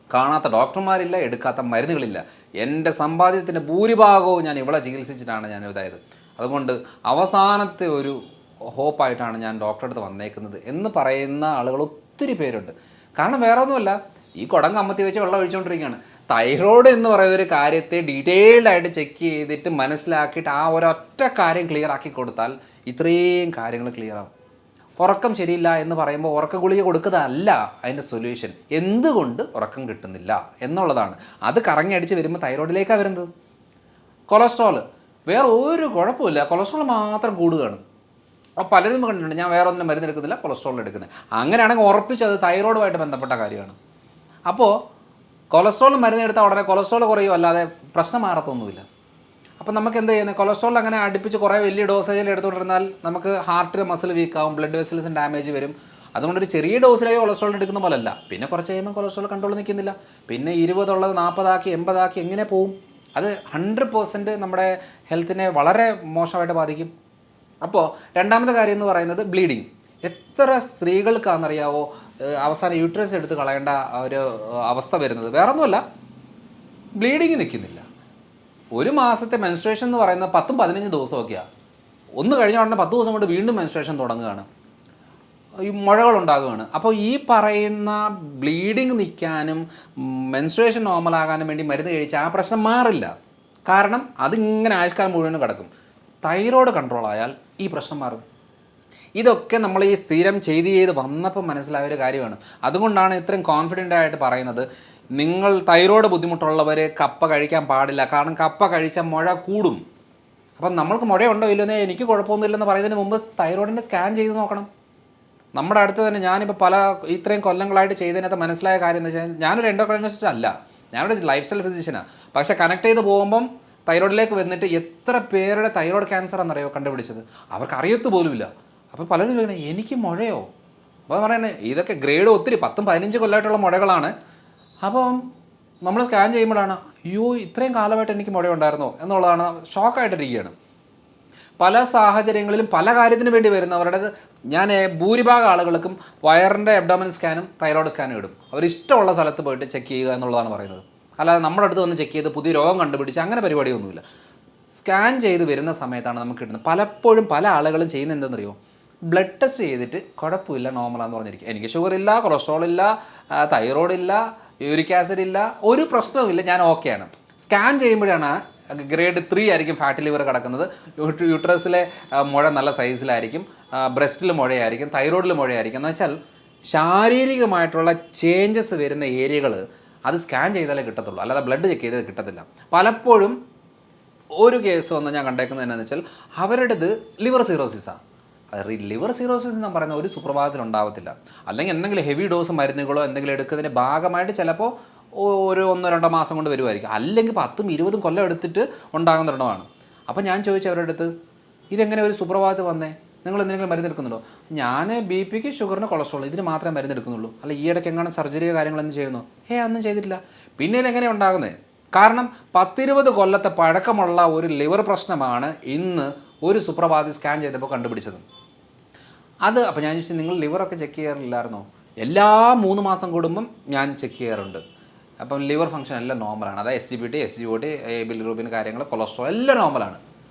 A: കാണാത്ത ഡോക്ടർമാരില്ല, എടുക്കാത്ത മരുന്നുകളില്ല, എൻ്റെ സമ്പാദ്യത്തിൻ്റെ ഭൂരിഭാഗവും ഞാൻ ഇവളെ ചികിത്സിച്ചിട്ടാണ് ഞാൻ ഇതായത്, അതുകൊണ്ട് അവസാനത്തെ ഒരു ഹോപ്പായിട്ടാണ് ഞാൻ ഡോക്ടറെ അടുത്ത് വന്നേക്കുന്നത് എന്ന് പറയുന്ന ആളുകൾ ഒത്തിരി പേരുണ്ട്. കാരണം വേറെ ഒന്നുമല്ല, ഈ കുടം കമ്മത്തി വെച്ച് വെള്ളം ഒഴിച്ചുകൊണ്ടിരിക്കുകയാണ്. തൈറോയ്ഡ് എന്ന് പറയുന്ന ഒരു കാര്യത്തെ ഡീറ്റെയിൽഡ് ആയിട്ട് ചെക്ക് ചെയ്തിട്ട് മനസ്സിലാക്കിയിട്ട് ആ ഒരൊറ്റ കാര്യം ക്ലിയർ ആക്കി കൊടുത്താൽ ഇത്രയും കാര്യങ്ങൾ ക്ലിയർ ആവും. ഉറക്കം ശരിയില്ല എന്ന് പറയുമ്പോൾ ഉറക്ക ഗുളിക കൊടുക്കുന്നതല്ല അതിൻ്റെ സൊല്യൂഷൻ, എന്തുകൊണ്ട് ഉറക്കം കിട്ടുന്നില്ല എന്നുള്ളതാണ്. അത് കറങ്ങി അടിച്ച് വരുമ്പോൾ തൈറോയ്ഡിലേക്കാണ് വരുന്നത്. കൊളസ്ട്രോൾ വേറെ ഒരു കുഴപ്പമില്ല, കൊളസ്ട്രോൾ മാത്രം കൂടുകയാണ്. അപ്പോൾ പലരും കണ്ടിട്ടുണ്ട് ഞാൻ വേറെ ഒന്നും മരുന്ന് എടുക്കുന്നില്ല, കൊളസ്ട്രോൾ എടുക്കുന്നത്. അങ്ങനെയാണെങ്കിൽ ഉറപ്പിച്ചത് തൈറോയിഡുമായിട്ട് ബന്ധപ്പെട്ട കാര്യമാണ്. അപ്പോൾ കൊളസ്ട്രോൾ മരുന്ന് എടുത്താൽ ഉടനെ കൊളസ്ട്രോൾ കുറയും, അല്ലാതെ പ്രശ്നം മാറത്തൊന്നുമില്ല. അപ്പം നമുക്ക് എന്ത് ചെയ്യുന്നത്, കൊളസ്ട്രോൾ അങ്ങനെ അടുപ്പിച്ച് കുറേ വലിയ ഡോസേജിൽ എടുത്തുകൊണ്ടിരുന്നാൽ നമുക്ക് ഹാർട്ടിൽ മസിൽ വീക്കാവും, ബ്ലഡ് വെസൽസിന് ഡാമേജ് വരും. അതുകൊണ്ടൊരു ചെറിയ ഡോസിലായി കൊളസ്ട്രോൾ എടുക്കുന്ന പോലല്ല. പിന്നെ കുറച്ച് കഴിയുമ്പോൾ കൊളസ്ട്രോൾ കൺട്രോൾ നിൽക്കുന്നില്ല, പിന്നെ 20 ഉള്ളത് 40 ആക്കി 80 ആക്കി എങ്ങനെ പോവും? അത് 100% നമ്മുടെ ഹെൽത്തിനെ വളരെ മോശമായിട്ട് ബാധിക്കും. അപ്പോൾ രണ്ടാമത്തെ കാര്യം എന്ന് പറയുന്നത് ബ്ലീഡിങ്. എത്ര സ്ത്രീകൾക്കാണെന്നറിയാവോ അവസാനം യൂട്രസ് എടുത്ത് കളയേണ്ട ഒരു അവസ്ഥ വരുന്നത്? വേറൊന്നുമല്ല, ബ്ലീഡിങ് നിൽക്കുന്നില്ല. ഒരു മാസത്തെ മെൻസ്ട്രേഷൻ എന്ന് പറയുന്നത് 10-15 ദിവസമൊക്കെയാണ്. ഒന്ന് കഴിഞ്ഞ ഉടനെ 10 ദിവസം കൊണ്ട് വീണ്ടും മെൻസ്ട്രേഷൻ തുടങ്ങുകയാണ്, ഈ മുഴകളുണ്ടാകുകയാണ്. അപ്പോൾ ഈ പറയുന്ന ബ്ലീഡിങ് നിൽക്കാനും മെൻസ്ട്രേഷൻ നോർമലാകാനും വേണ്ടി മരുന്ന് കഴിച്ചാൽ ആ പ്രശ്നം മാറില്ല. കാരണം അതിങ്ങനെ ആയുഷ്കാലം മുഴുവനും കിടക്കും. തൈറോയ്ഡ് കൺട്രോൾ ആയാൽ ഈ പ്രശ്നം മാറും. ഇതൊക്കെ നമ്മൾ ഈ സ്ഥിരം ചെയ്ത് വന്നപ്പോൾ മനസ്സിലായ ഒരു കാര്യമാണ്. അതുകൊണ്ടാണ് ഇത്രയും കോൺഫിഡൻ്റ് ആയിട്ട് പറയുന്നത്, നിങ്ങൾ തൈറോയ്ഡ് ബുദ്ധിമുട്ടുള്ളവർ കപ്പ കഴിക്കാൻ പാടില്ല, കാരണം കപ്പ കഴിച്ചാൽ മുഴ കൂടും. അപ്പം നമ്മൾക്ക് മുഴയുണ്ടോ ഇല്ലെന്നേ എനിക്ക് കുഴപ്പമൊന്നുമില്ലെന്ന് പറയുന്നതിന് മുമ്പ് തൈറോയിഡിൻ്റെ സ്കാൻ ചെയ്ത് നോക്കണം. നമ്മുടെ അടുത്ത് തന്നെ ഞാനിപ്പോൾ ഇത്രയും കൊല്ലങ്ങളായിട്ട് ചെയ്തതിനകത്ത് മനസ്സിലായ കാര്യം എന്ന് വെച്ചാൽ, ഞാനൊരു എൻഡോക്രൈനോളജിസ്റ്റ് അല്ല, ഞാനൊരു ലൈഫ് സ്റ്റൈൽ ഫിസിഷ്യനാണ്. പക്ഷേ കണക്ട് ചെയ്ത് പോകുമ്പം തൈറോയിഡിലേക്ക് വന്നിട്ട് എത്ര പേരുടെ തൈറോയ്ഡ് ക്യാൻസർ എന്നറിയോ കണ്ടുപിടിച്ചത്, അവർക്ക് അറിയത്ത് പോലുമില്ല. അപ്പോൾ പലരും ചോദിക്കണേ എനിക്ക് മുഴയോ? അപ്പോൾ പറയുന്നത് ഇതൊക്കെ ഗ്രേഡ് ഒത്തിരി 10-15 കൊല്ലമായിട്ടുള്ള മുഴകളാണ്. അപ്പം നമ്മൾ സ്കാൻ ചെയ്യുമ്പോഴാണ് അയ്യോ ഇത്രയും കാലമായിട്ട് എനിക്ക് മുഴയുണ്ടായിരുന്നോ എന്നുള്ളതാണ്, ഷോക്കായിട്ടിരിക്കുകയാണ്. പല സാഹചര്യങ്ങളിലും പല കാര്യത്തിന് വേണ്ടി വരുന്നവരുടെ ഞാൻ ഭൂരിഭാഗം ആളുകൾക്കും വയറിൻ്റെ അബ്ഡോമിനൽ സ്കാനും തൈറോയ്ഡ് സ്കാനും ഇടും. അവരിഷ്ടമുള്ള സ്ഥലത്ത് പോയിട്ട് ചെക്ക് ചെയ്യുക എന്നുള്ളതാണ് പറയുന്നത്. അല്ലാതെ നമ്മുടെ അടുത്ത് വന്ന് ചെക്ക് ചെയ്ത് പുതിയ രോഗം കണ്ടുപിടിച്ച് അങ്ങനെ പരിപാടിയൊന്നുമില്ല. സ്കാൻ ചെയ്ത് വരുന്ന സമയത്താണ് നമുക്ക് കിട്ടുന്നത്. പലപ്പോഴും പല ആളുകളും ചെയ്യുന്നത് എന്തെന്നറിയോ, ബ്ലഡ് ടെസ്റ്റ് ചെയ്തിട്ട് കുഴപ്പമില്ല നോർമലാന്ന് പറഞ്ഞിരിക്കും, എനിക്ക് ഷുഗർ ഇല്ല, കൊളസ്ട്രോൾ ഇല്ല, തൈറോയ്ഡ് ഇല്ല, യൂറിക് ആസിഡ് ഇല്ല, ഒരു പ്രശ്നവുമില്ല, ഞാൻ ഓക്കെയാണ്. സ്കാൻ ചെയ്യുമ്പോഴാണ് ഗ്രേഡ് 3 ആയിരിക്കും ഫാറ്റി ലിവർ കിടക്കുന്നത്, യൂട്രസിലെ മുഴ നല്ല സൈസിലായിരിക്കും, ബ്രസ്റ്റിൽ മുഴയായിരിക്കും, തൈറോയിഡിൽ മുഴയായിരിക്കും. എന്ന് വെച്ചാൽ ശാരീരികമായിട്ടുള്ള ചേഞ്ചസ് വരുന്ന ഏരിയകൾ അത് സ്കാൻ ചെയ്താലേ കിട്ടത്തുള്ളൂ, അല്ലാതെ ബ്ലഡ് ചെക്ക് ചെയ്തത് കിട്ടത്തില്ല. പലപ്പോഴും ഒരു കേസ് വന്ന് ഞാൻ കണ്ടേക്കുന്നത് എന്നാന്ന് വെച്ചാൽ അവരുടേത് ലിവർ സിറോസിസാണ്. അത് ലിവർ സിറോസിസ് എന്ന് പറയുന്ന ഒരു സുപ്രഭാതത്തിൽ ഉണ്ടാവത്തില്ല. അല്ലെങ്കിൽ എന്തെങ്കിലും ഹെവി ഡോസ് മരുന്നുകളോ എന്തെങ്കിലും എടുക്കുന്നതിൻ്റെ ഭാഗമായിട്ട് ചിലപ്പോൾ ഒരു 1-2 മാസം കൊണ്ട് വരുമായിരിക്കും, അല്ലെങ്കിൽ 10-20 കൊല്ലം എടുത്തിട്ട് ഉണ്ടാകുന്ന ഒരെണ്ണമാണ്. അപ്പോൾ ഞാൻ ചോദിച്ചു അവരുടെ അടുത്ത്, ഇതെങ്ങനെ ഒരു സുപ്രഭാതത്തിൽ വന്നേ, നിങ്ങൾ എന്തെങ്കിലും മരുന്നെടുക്കുന്നുണ്ടോ? ഞാൻ BP-ക്ക്, ഷുഗറിന്, കൊളസ്ട്രോൾ ഇതിന് മാത്രമേ മരുന്നെടുക്കുന്നുള്ളൂ, അല്ല ഈ ഇടയ്ക്ക് എങ്ങനെ സർജറിയോ കാര്യങ്ങളൊന്നും ചെയ്യുന്നു? ഒന്നും ചെയ്തിട്ടില്ല. പിന്നെ ഇതെങ്ങനെ ഉണ്ടാകുന്നത്? കാരണം 10-20 കൊല്ലത്തെ പഴക്കമുള്ള ഒരു ലിവർ പ്രശ്നമാണ് ഇന്ന് ഒരു സുപ്രഭാതത്തിൽ സ്കാൻ ചെയ്തപ്പോൾ കണ്ടുപിടിച്ചത്. അപ്പോൾ ഞാൻ ചോദിച്ചു, നിങ്ങൾ ലിവറൊക്കെ ചെക്ക് ചെയ്യാറില്ലായിരുന്നോ? എല്ലാ 3 മാസം കൂടുമ്പം ഞാൻ ചെക്ക് ചെയ്യാറുണ്ട്. അപ്പം ലിവർ ഫംഗ്ഷൻ എല്ലാം നോർമലാണ്, അതായത് SGPT, SGOT, ബിലിറൂബിൻ കാര്യങ്ങൾ, കൊളസ്ട്രോൾ എല്ലാം നോർമലാണ്.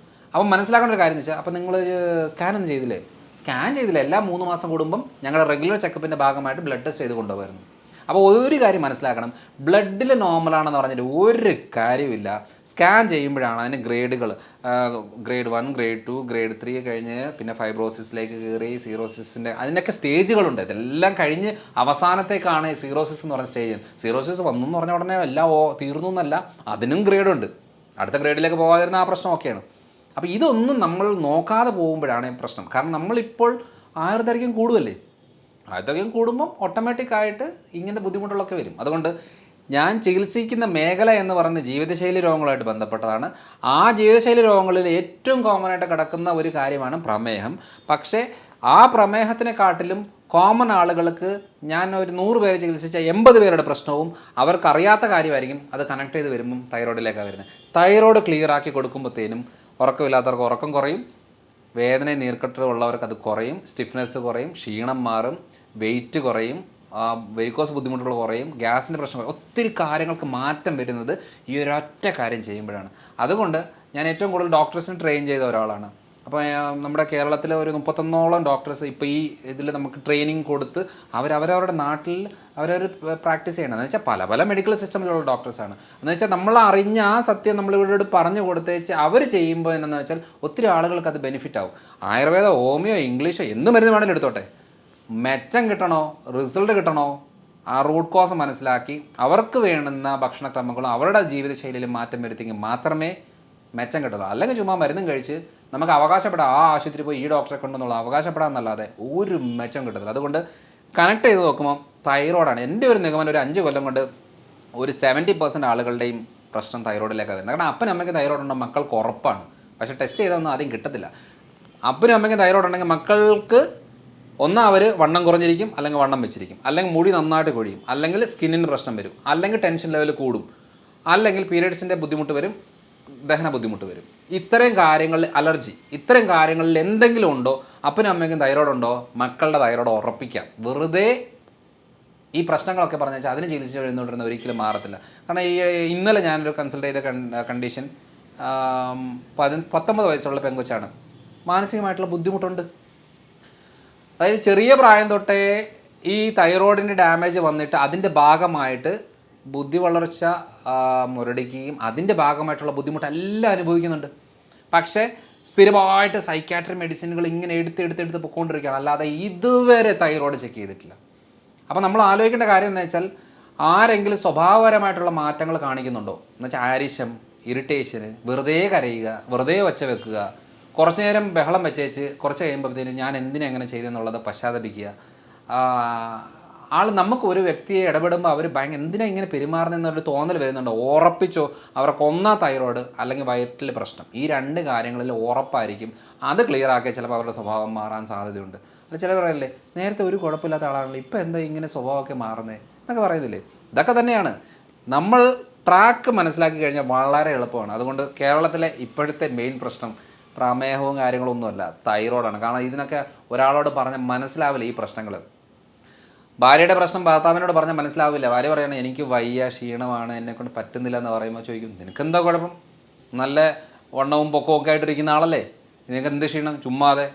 A: അപ്പം മനസ്സിലാക്കേണ്ട ഒരു കാര്യം എന്ന് വെച്ചാൽ, അപ്പം നിങ്ങൾ സ്കാനൊന്നും ചെയ്തില്ലേ? സ്കാൻ ചെയ്തില്ല. എല്ലാ 3 മാസം കൂടുമ്പം ഞങ്ങളുടെ റെഗുലർ ചെക്കപ്പിൻ്റെ ഭാഗമായിട്ട് ബ്ലഡ് ടെസ്റ്റ് ചെയ്ത് കൊണ്ടുപോയിരുന്നു. അപ്പോൾ ഒരു കാര്യം മനസ്സിലാക്കണം, ബ്ലഡിൽ നോർമലാണെന്ന് പറഞ്ഞിട്ട് ഒരു കാര്യമില്ല. സ്കാൻ ചെയ്യുമ്പോഴാണ് അതിന് ഗ്രേഡുകൾ, ഗ്രേഡ് 1, ഗ്രേഡ് 2, ഗ്രേഡ് 3 കഴിഞ്ഞ് പിന്നെ ഫൈബ്രോസിസിലേക്ക് കയറി, സീറോസിസിൻ്റെ അതിനൊക്കെ സ്റ്റേജുകളുണ്ട്. ഇതെല്ലാം കഴിഞ്ഞ് അവസാനത്തേക്കാണ് സീറോസിസ് എന്ന് പറഞ്ഞ സ്റ്റേജ്. സീറോസിസ് വന്നു എന്ന് പറഞ്ഞ ഉടനെ എല്ലാം തീർന്നു എന്നല്ല, അതിനും ഗ്രേഡുണ്ട്. അടുത്ത ഗ്രേഡിലേക്ക് പോകാതിരുന്ന ആ പ്രശ്നം ഒക്കെയാണ്. അപ്പോൾ ഇതൊന്നും നമ്മൾ നോക്കാതെ പോകുമ്പോഴാണ് പ്രശ്നം. കാരണം നമ്മളിപ്പോൾ ആയുർദൈർഘ്യം കൂടുമല്ലേ, ആയുർദൈർഘ്യം കൂടുമ്പം ഓട്ടോമാറ്റിക്കായിട്ട് ഇങ്ങനത്തെ ബുദ്ധിമുട്ടുകളൊക്കെ വരും. അതുകൊണ്ട് ഞാൻ ചികിത്സിക്കുന്ന മേഖല എന്ന് പറയുന്നത് ജീവിതശൈലി രോഗങ്ങളുമായിട്ട് ബന്ധപ്പെട്ടതാണ്. ആ ജീവിതശൈലി രോഗങ്ങളിൽ ഏറ്റവും കോമണായിട്ട് കിടക്കുന്ന ഒരു കാര്യമാണ് പ്രമേഹം. പക്ഷേ ആ പ്രമേഹത്തിനെക്കാട്ടിലും കോമൺ ആളുകൾക്ക് ഞാൻ ഒരു 100 പേരെ ചികിത്സിച്ച 80 പേരുടെ പ്രശ്നവും അവർക്കറിയാത്ത കാര്യമായിരിക്കും. അത് കണക്ട് ചെയ്ത് വരുമ്പം തൈറോയിഡിലേക്കാണ് വരുന്നത്. തൈറോയ്ഡ് ക്ലിയർ ആക്കി കൊടുക്കുമ്പോഴത്തേനും ഉറക്കമില്ലാത്തവർക്ക് ഉറക്കം കുറയും, വേദന നീർക്കെട്ട് ഉള്ളവർക്ക് അത് കുറയും, സ്റ്റിഫ്നെസ് കുറയും, ക്ഷീണം മാറും, വെയിറ്റ് കുറയും, വെരിക്കോസ് ബുദ്ധിമുട്ടുകൾ കുറയും, ഗ്യാസിൻ്റെ പ്രശ്നം കുറയും. ഒത്തിരി കാര്യങ്ങൾക്ക് മാറ്റം വരുന്നത് ഈ ഒരൊറ്റ കാര്യം ചെയ്യുമ്പോഴാണ്. അതുകൊണ്ട് ഞാൻ ഏറ്റവും കൂടുതൽ ഡോക്ടേഴ്സിന് ട്രെയിൻ ചെയ്ത ഒരാളാണ്. അപ്പോൾ നമ്മുടെ കേരളത്തിലെ ഒരു 31ഓളം ഡോക്ടേഴ്സ് ഇപ്പോൾ ഈ ഇതിൽ നമുക്ക് ട്രെയിനിങ് കൊടുത്ത് അവരവരുടെ നാട്ടിൽ അവരവർ പ്രാക്ടീസ് ചെയ്യണം. എന്ന് വെച്ചാൽ പല മെഡിക്കൽ സിസ്റ്റമിലുള്ള ഡോക്ടേഴ്സാണ്. എന്ന് വെച്ചാൽ നമ്മൾ അറിഞ്ഞ ആ സത്യം നമ്മളിവരോട് പറഞ്ഞു കൊടുത്തേച്ച് അവർ ചെയ്യുമ്പോൾ എന്താണെന്ന് വെച്ചാൽ ഒത്തിരി ആളുകൾക്ക് അത് ബെനിഫിറ്റ് ആവും. ആയുർവേദ, ഹോമിയോ, ഇംഗ്ലീഷോ എന്ത് മരുന്ന് വേണമെങ്കിലും എടുത്തോട്ടെ, മെച്ചം കിട്ടണോ, റിസൾട്ട് കിട്ടണോ, ആ റൂട്ട് കോസ് മനസ്സിലാക്കി അവർക്ക് വേണ്ടുന്ന ഭക്ഷണക്രമങ്ങളും അവരുടെ ജീവിതശൈലിയിലും മാറ്റം വരുത്തിയെങ്കിൽ മാത്രമേ മെച്ചം കിട്ടുന്നത്. അല്ലെങ്കിൽ ചുമ്മാ മരുന്നും കഴിച്ച് നമുക്ക് അവകാശപ്പെടാം ആ ആശുപത്രി പോയി ഈ ഡോക്ടറെ കൊണ്ടെന്നുള്ള അവകാശപ്പെടാമെന്നല്ലാതെ ഒരു മെച്ചം കിട്ടത്തില്ല. അതുകൊണ്ട് കണക്ട് ചെയ്ത് നോക്കുമ്പോൾ തൈറോയ്ഡാണ്. എൻ്റെ ഒരു നിഗമനം ഒരു 5 കൊല്ലം കൊണ്ട് ഒരു 70% ആളുകളുടെയും പ്രശ്നം തൈറോയ്ഡിലേക്കാണ് വരുന്നത്. കാരണം അപ്പനും അമ്മയ്ക്ക് തൈറോയ്ഡ് ഉണ്ടോ മക്കൾക്ക് ഉറപ്പാണ്, പക്ഷേ ടെസ്റ്റ് ചെയ്തൊന്നും ആദ്യം കിട്ടത്തില്ല. അപ്പനും അമ്മയ്ക്കും തൈറോയ്ഡ് ഉണ്ടെങ്കിൽ മക്കൾക്ക് അവർ വണ്ണം കുറഞ്ഞിരിക്കും, അല്ലെങ്കിൽ വണ്ണം വെച്ചിരിക്കും, അല്ലെങ്കിൽ മുടി നന്നായിട്ട് കൊഴിയും, അല്ലെങ്കിൽ സ്കിന്നിന് പ്രശ്നം വരും, അല്ലെങ്കിൽ ടെൻഷൻ ലെവൽ കൂടും, അല്ലെങ്കിൽ പീരിയഡ്സിൻ്റെ ബുദ്ധിമുട്ട് വരും, ദഹന ബുദ്ധിമുട്ട് വരും. ഇത്രയും കാര്യങ്ങളിൽ അലർജി, ഇത്രയും കാര്യങ്ങളിൽ എന്തെങ്കിലും ഉണ്ടോ അപ്പനും അമ്മയ്ക്കും തൈറോയ്ഡ് ഉണ്ടോ മക്കളുടെ തൈറോയ്ഡ് ഉറപ്പിക്കാം. വെറുതെ ഈ പ്രശ്നങ്ങളൊക്കെ പറഞ്ഞു വെച്ചാൽ അതിന് ചികിത്സിച്ച് എഴുന്നോണ്ടിരുന്ന ഒരിക്കലും മാറത്തില്ല. കാരണം ഇന്നലെ ഞാനൊരു കൺസൾട്ട് ചെയ്ത കണ്ടീഷൻ 19 വയസ്സുള്ള പെങ്കൊച്ചാണ്. മാനസികമായിട്ടുള്ള ബുദ്ധിമുട്ടുണ്ട്. അതായത് ചെറിയ പ്രായം തൊട്ടേ ഈ തൈറോയിഡിൻ്റെ ഡാമേജ് വന്നിട്ട് അതിൻ്റെ ഭാഗമായിട്ട് ബുദ്ധി വളർച്ച മുരടിക്കുകയും അതിൻ്റെ ഭാഗമായിട്ടുള്ള ബുദ്ധിമുട്ട് എല്ലാം അനുഭവിക്കുന്നുണ്ട്. പക്ഷേ സ്ഥിരമായിട്ട് സൈക്യാട്രി മെഡിസിനുകൾ ഇങ്ങനെ എടുത്ത് പൊയ്ക്കൊണ്ടിരിക്കുകയാണ്, അല്ലാതെ ഇതുവരെ തൈറോയ്ഡ് ചെക്ക് ചെയ്തിട്ടില്ല. അപ്പോൾ നമ്മൾ ആലോചിക്കേണ്ട കാര്യം എന്ന് വെച്ചാൽ ആരെങ്കിലും സ്വഭാവപരമായിട്ടുള്ള മാറ്റങ്ങൾ കാണിക്കുന്നുണ്ടോ എന്ന് വെച്ചാൽ ആരിശം, ഇറിറ്റേഷന്, വെറുതെ കരയുക, വെറുതെ ഒച്ച വെക്കുക, കുറച്ച് നേരം ബഹളം വെച്ചേച്ച് കുറച്ച് കഴിയുമ്പോഴത്തേനും ഞാൻ എന്തിനാ എങ്ങനെ ചെയ്തെന്നുള്ളത് പശ്ചാത്തപിക്കുക. നമുക്ക് ഒരു വ്യക്തിയെ ഇടപെടുമ്പോൾ അവർ എന്തിനാ ഇങ്ങനെ പെരുമാറുന്നതെന്നൊരു തോന്നൽ വരുന്നുണ്ടോ, ഉറപ്പിച്ചോ അവർക്കൊന്നാ തൈറോയ്ഡ് അല്ലെങ്കിൽ വയറ്റിൽ പ്രശ്നം. ഈ 2 കാര്യങ്ങളിൽ ഉറപ്പായിരിക്കും. അത് ക്ലിയർ ആക്കിയാൽ ചിലപ്പോൾ അവരുടെ സ്വഭാവം മാറാൻ സാധ്യതയുണ്ട്. അല്ല ചിലർ പറയല്ലേ നേരത്തെ ഒരു കുഴപ്പമില്ലാത്ത ആളാണല്ലോ ഇപ്പം എന്താ ഇങ്ങനെ സ്വഭാവമൊക്കെ മാറുന്നത് എന്നൊക്കെ പറയുന്നില്ലേ. ഇതൊക്കെ തന്നെയാണ്. നമ്മൾ ട്രാക്ക് മനസ്സിലാക്കി കഴിഞ്ഞാൽ വളരെ എളുപ്പമാണ്. അതുകൊണ്ട് കേരളത്തിലെ ഇപ്പോഴത്തെ മെയിൻ പ്രശ്നം പ്രമേഹവും കാര്യങ്ങളൊന്നുമല്ല, തൈറോയ്ഡാണ്. കാരണം ഇതിനൊക്കെ ഒരാളോട് പറഞ്ഞാൽ മനസ്സിലാവില്ല ഈ പ്രശ്നങ്ങൾ. ഭാര്യയുടെ പ്രശ്നം ഭർത്താവിനോട് പറഞ്ഞാൽ മനസ്സിലാവില്ല. ഭാര്യ പറയണം എനിക്ക് വയ്യ, ക്ഷീണമാണ്, എന്നെക്കൊണ്ട് പറ്റുന്നില്ല എന്ന് പറയുമ്പോൾ ചോദിക്കും നിനക്കെന്താ കുഴപ്പം, നല്ല വണ്ണവും പൊക്കവും ഒക്കെ ആയിട്ടിരിക്കുന്ന ആളല്ലേ, നിനക്ക് എന്ത് ക്ഷീണം, ചുമ്മാതെ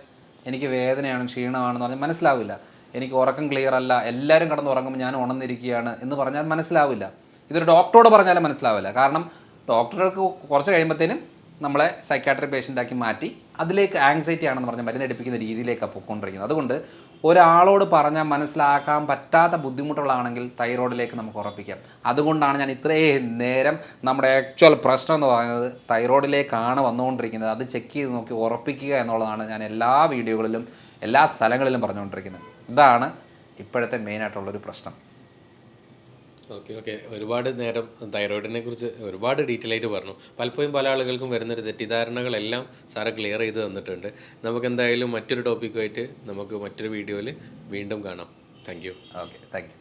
A: എനിക്ക് വേദനയാണ് ക്ഷീണമാണെന്ന് പറഞ്ഞാൽ മനസ്സിലാവില്ല. എനിക്ക് ഉറക്കം ക്ലിയർ അല്ല, എല്ലാവരും കിടന്ന് ഉറങ്ങുമ്പോൾ ഞാൻ ഉണർന്നിരിക്കുകയാണ് എന്ന് പറഞ്ഞാൽ മനസ്സിലാവില്ല. ഇതൊരു ഡോക്ടറോട് പറഞ്ഞാലും മനസ്സിലാവില്ല. കാരണം ഡോക്ടർക്ക് കുറച്ച് കഴിയുമ്പോഴത്തേനും നമ്മളെ സൈക്കാട്രി പേഷ്യൻ്റാക്കി മാറ്റി അതിലേക്ക് ആങ്സൈറ്റി ആണെന്ന് പറഞ്ഞ് മരുന്നെടുപ്പിക്കുന്ന രീതിയിലേക്കാണ് പൊയ്ക്കൊണ്ടിരിക്കുന്നത്. അതുകൊണ്ട് ഒരാളോട് പറഞ്ഞാൽ മനസ്സിലാക്കാൻ പറ്റാത്ത ബുദ്ധിമുട്ടുകളാണെങ്കിൽ തൈറോയ്ഡിലേക്ക് നമുക്ക് ഉറപ്പിക്കാം. അതുകൊണ്ടാണ് ഞാൻ ഇത്രയും നേരം നമ്മുടെ ആക്ച്വൽ പ്രശ്നം എന്ന് പറയുന്നത് തൈറോയ്ഡിലേക്കാണ് വന്നുകൊണ്ടിരിക്കുന്നത്. അത് ചെക്ക് ചെയ്ത് നോക്കി ഉറപ്പിക്കുക എന്നുള്ളതാണ് ഞാൻ എല്ലാ വീഡിയോകളിലും എല്ലാ സ്ഥലങ്ങളിലും പറഞ്ഞുകൊണ്ടിരിക്കുന്നത്. ഇതാണ് ഇപ്പോഴത്തെ മെയിനായിട്ടുള്ളൊരു പ്രശ്നം.
B: ഓക്കെ ഒരുപാട് നേരം തൈറോയിഡിനെ കുറിച്ച് ഒരുപാട് ഡീറ്റെയിൽ ആയിട്ട് പറഞ്ഞു. പലപ്പോഴും പല ആളുകൾക്കും വരുന്നൊരു തെറ്റിദ്ധാരണകളെല്ലാം സാറ് ക്ലിയർ ചെയ്ത് തന്നിട്ടുണ്ട്. നമുക്ക് എന്തായാലും മറ്റൊരു ടോപ്പിക്കുമായിട്ട് നമുക്ക് മറ്റൊരു വീഡിയോയിൽ വീണ്ടും കാണാം. Thank you.
A: Okay, thank you.